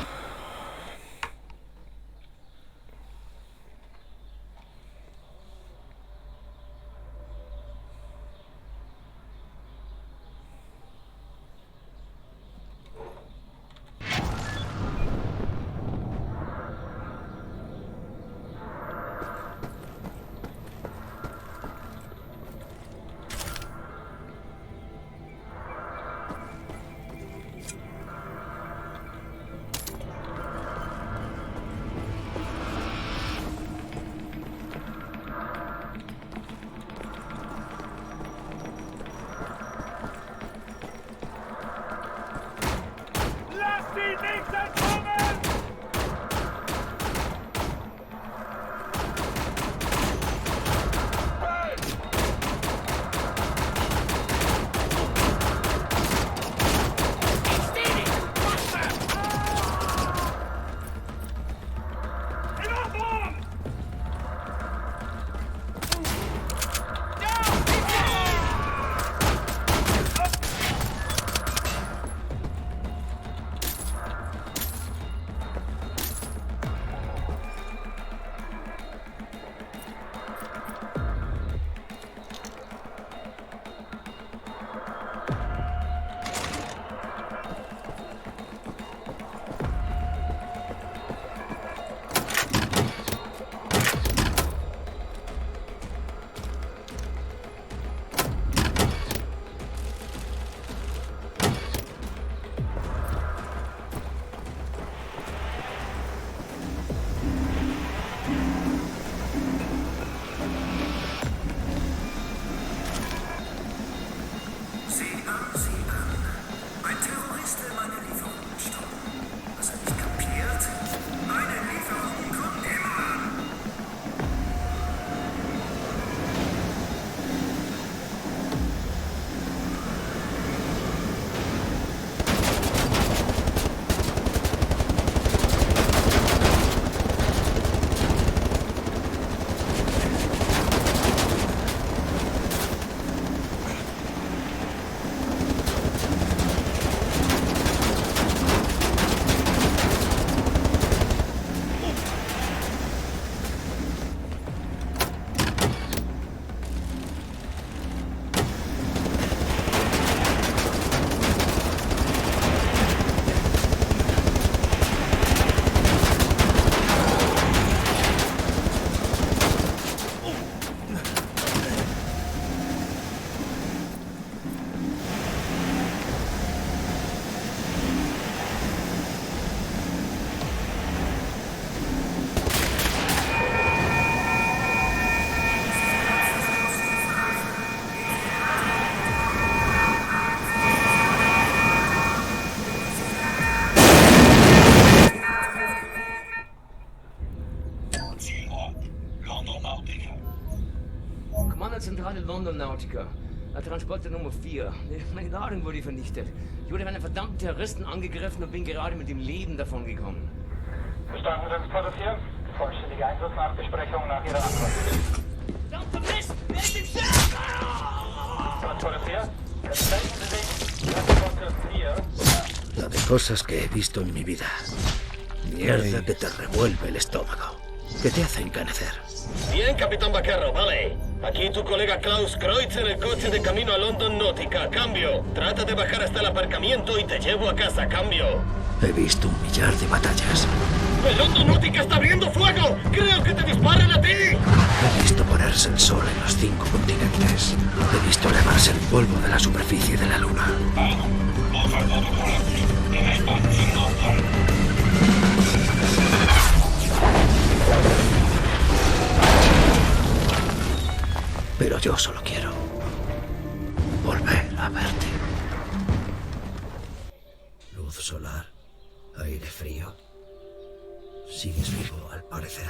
Nautica. Transporter Nummer 4. Meine Ladung wurde vernichtet. Ich wurde von einem verdammten Terroristen angegriffen und bin gerade mit dem Leben davon gekommen. Verstanden, Transporter 4. Vollständiger Einsatz nach Besprechung nach Ihrer Antwort. Verdammte Mist! Wer ist im Schiff? Transporter 4. Bestätigen Sie sich. Transporter 4. La de cosas que he visto en mi vida. Mierda que te revuelve el estómago. Que te hace encanecer. Bien, Capitán Vaquero, vale. Aquí tu colega Klaus Kreutz en el coche de camino a London Nautica. Cambio. Trata de bajar hasta el aparcamiento y te llevo a casa. Cambio. He visto 1 millar de batallas. ¡El London Nautica está abriendo fuego! ¡Creo que te disparen a ti! He visto ponerse el sol en los 5 continentes. He visto elevarse el polvo de la superficie de la luna. Pero yo solo quiero volver a verte. Luz solar, aire frío. Sigues vivo, al parecer.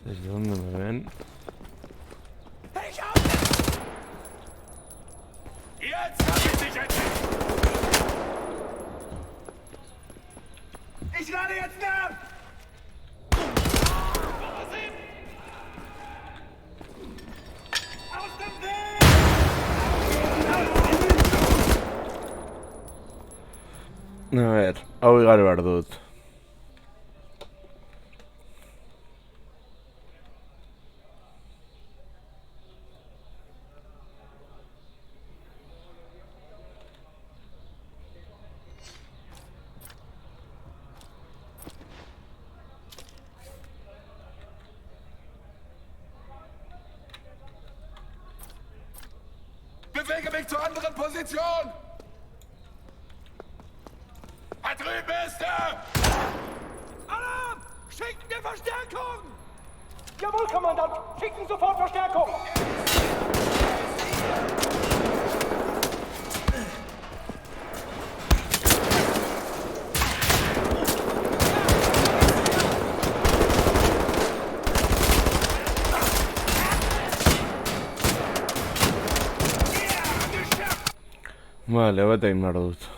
¿Desde dónde me ven? Ich lade jetzt nach! A ber, hau igarri behar dut. Bewege mich zur anderen Position! Da drüben ist er! Alarm! Schicken wir Verstärkung! Jawohl, Kommandant! Schicken sofort Verstärkung! Vale, bat egin behar dut.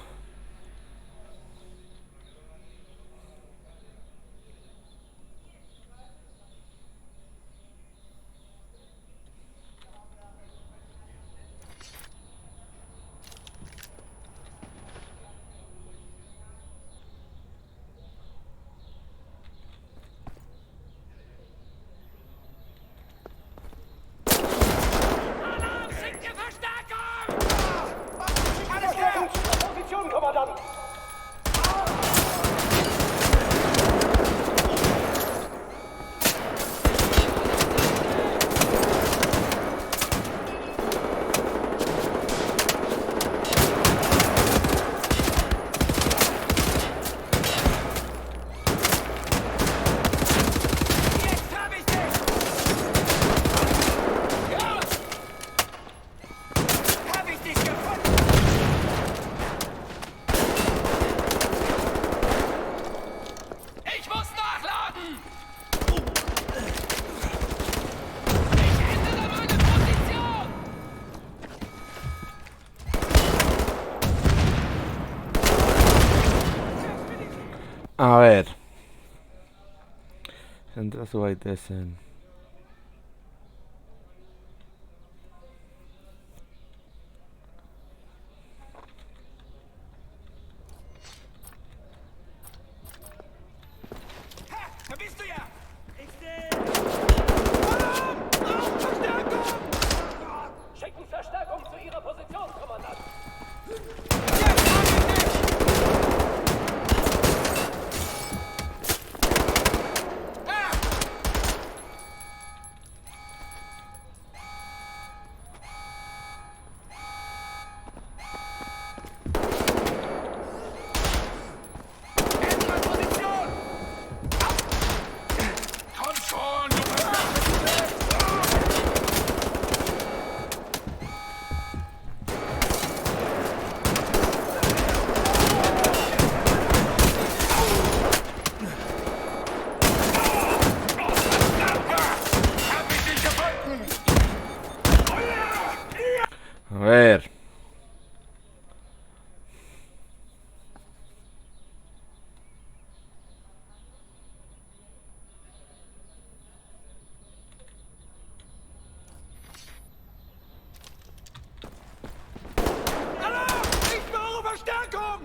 Position, Kommandant! A ber. Zentratu gaitezen. Da bist du ja! Ich sehe! Alarm! Verstärkung! Schicken Verstärkung zu Ihrer Position, Kommandant! A ver. Alarm! Ich brauche Verstärkung!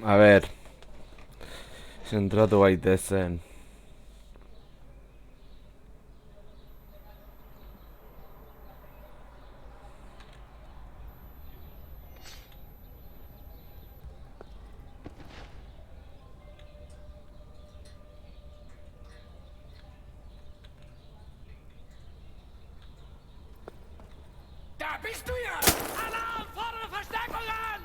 A ver. Zentratu gaitezen. Da bist du ja! Alarm! Fordere Verstärkung an!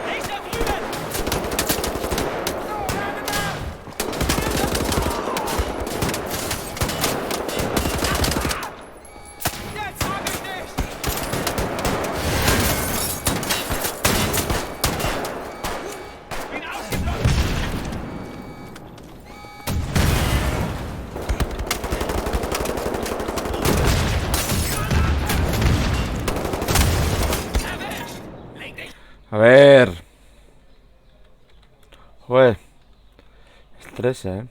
Nicht da drüben! A ver. Joder. Estresa,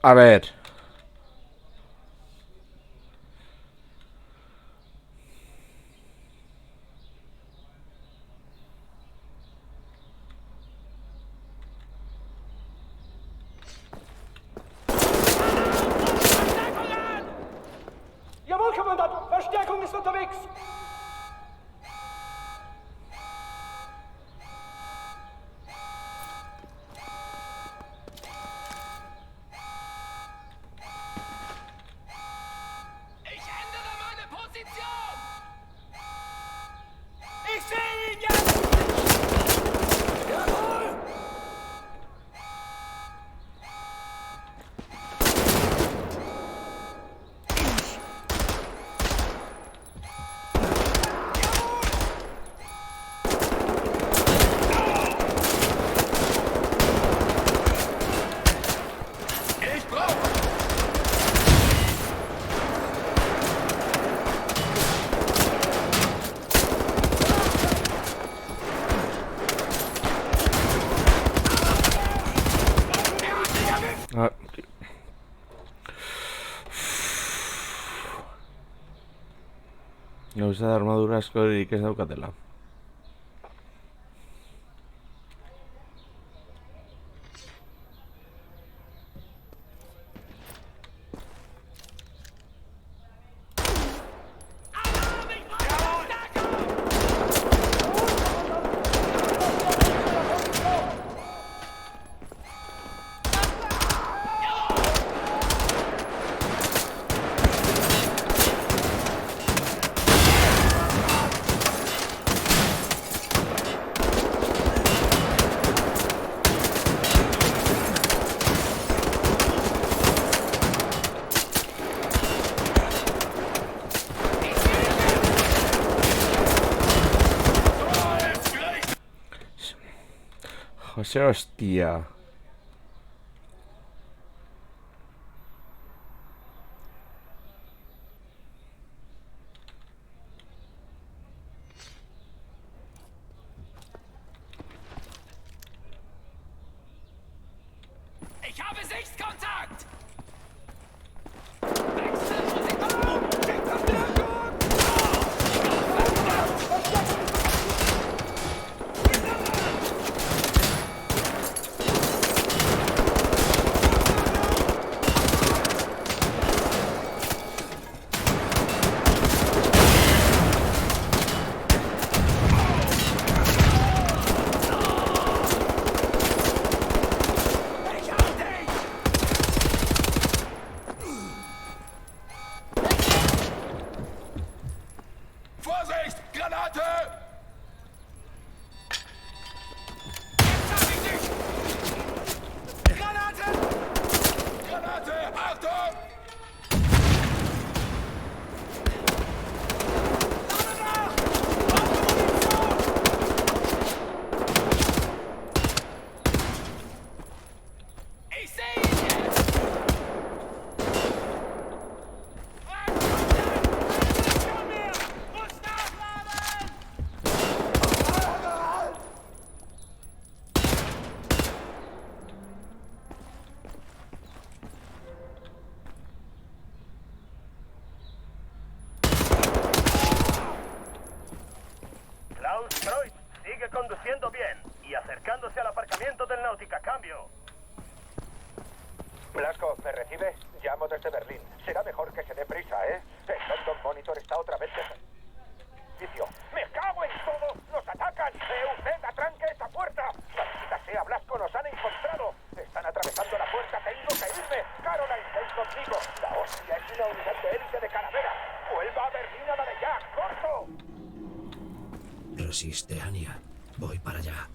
A ver. Jawohl, Kommandant! Verstärkung ist unterwegs! Ich ändere meine Position! Ich sehe ihn jetzt! Jawohl! Ich brauche... Ah. Gauza da armadura askorik ez daukatela. José, hostia. Ich habe Sichtkontakt! Vorsicht! Granate! Granate! Granate! Achtung! Ich sehe ihn jetzt! Klaus Kreuz, sigue conduciendo bien y acercándose al aparcamiento del Náutica. Cambio. Blasco, ¿me recibe? Llamo desde Berlín. Será mejor que se dé prisa, ¿eh? El London Monitor está otra vez de servicio. ¡Me cago en todo! ¡Nos atacan! ¡Usted atranque esa puerta! ¡Maldita sea, Blasco! ¡Nos han encontrado! ¡Están atravesando la puerta! ¡Tengo que irme! ¡Caroline, ven conmigo! ¡La hostia es una unidad de élite de Calavera! ¡Vuelva a Berlín a la de Jack! ¡Corto! Resiste, Anya. Voy para allá.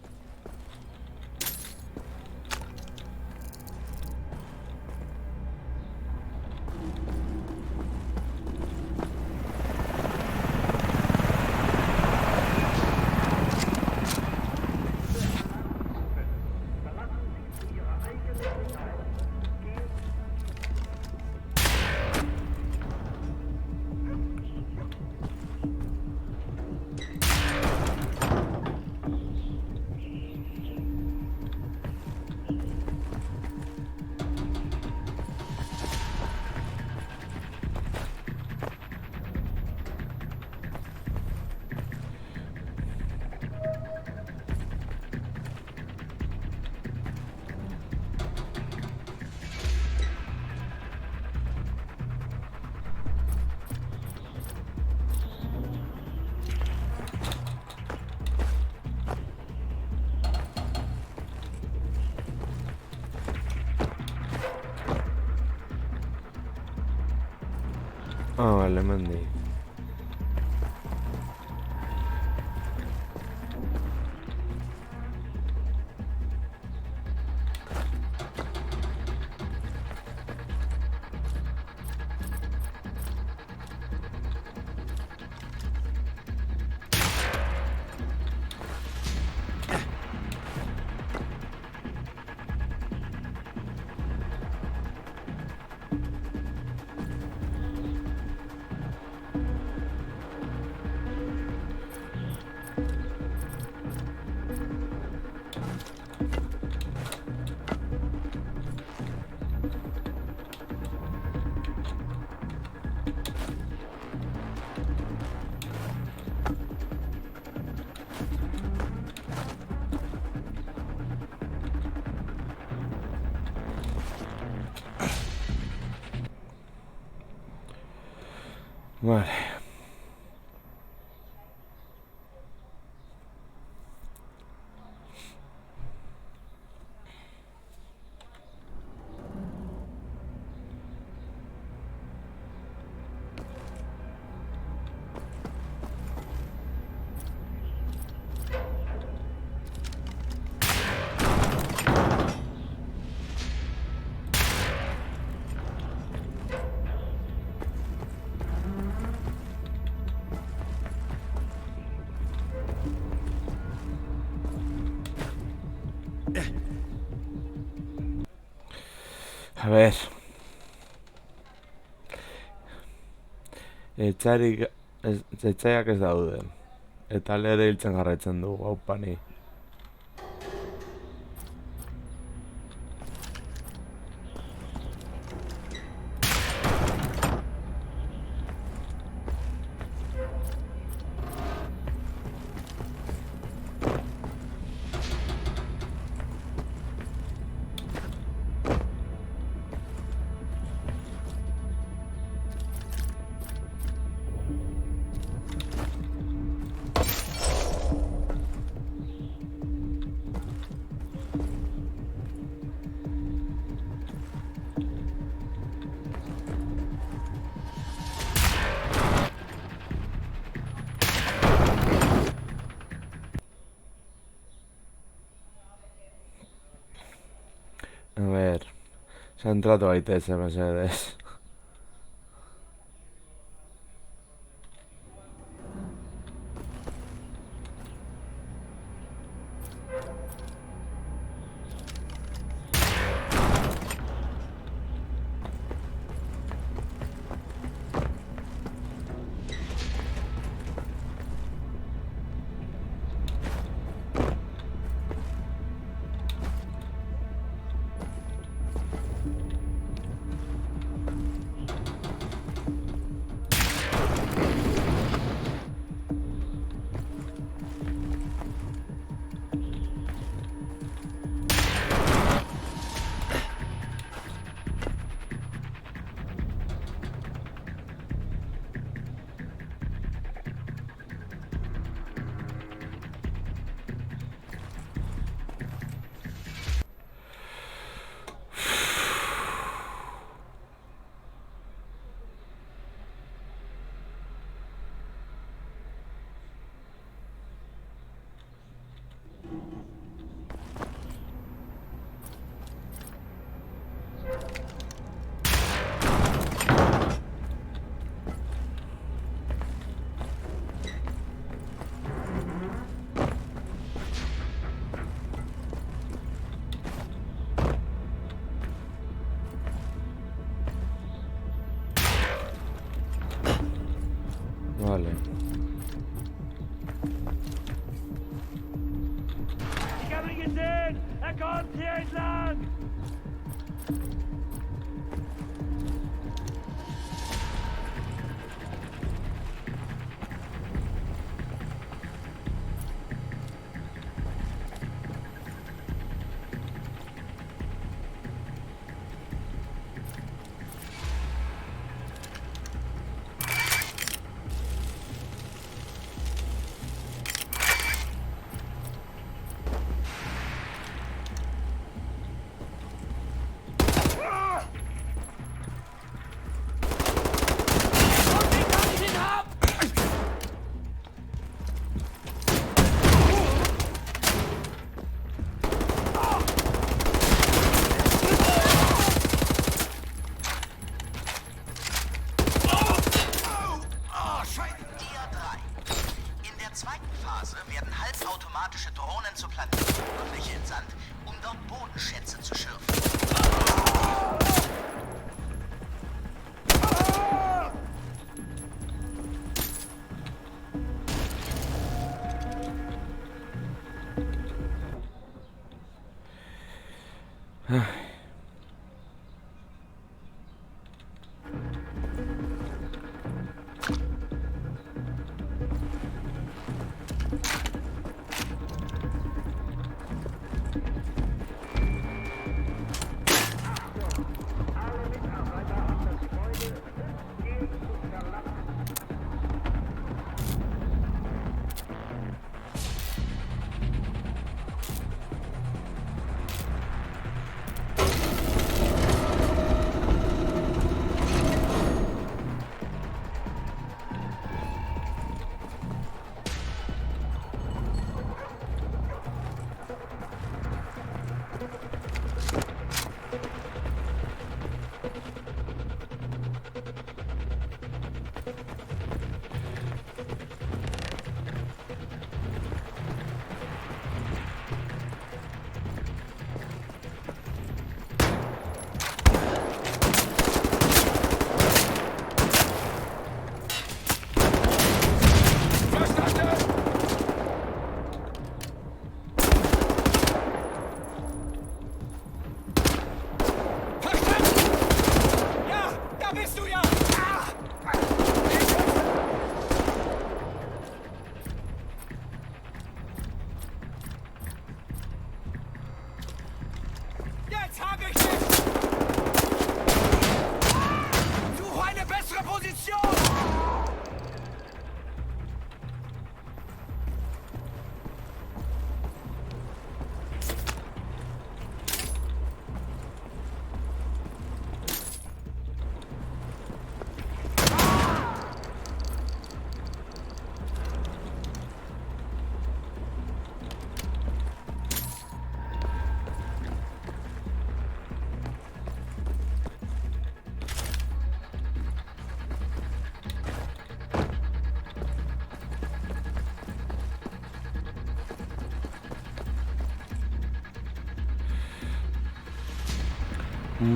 Ah, vale, Mandy. Vale. A ver. Etxaiak ez daude. Eta lehera hiltzen jarraitzen dugu, hau pani. A ver, zentratu gaitezke mesedez. Er kommt hier entlang! Halbautomatische Drohnen zu Planetenoberfläche entsandt, um dort Bodenschätze zu schürfen.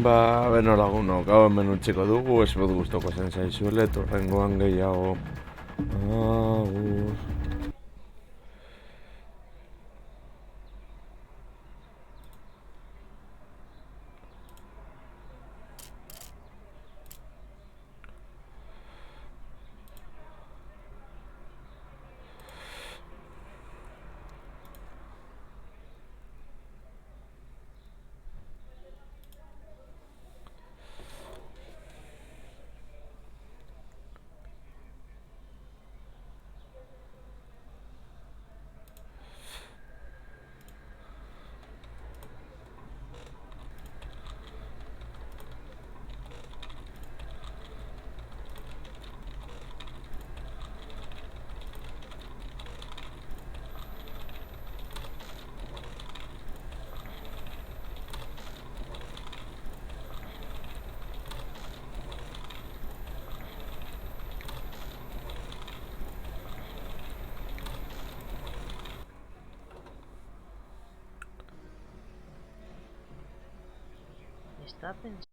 Ba, beno lagunok, hau hemen utziko dugu, espero gustoko zen zaizuela, etorrengoan gehiago. Agur. Está pensando.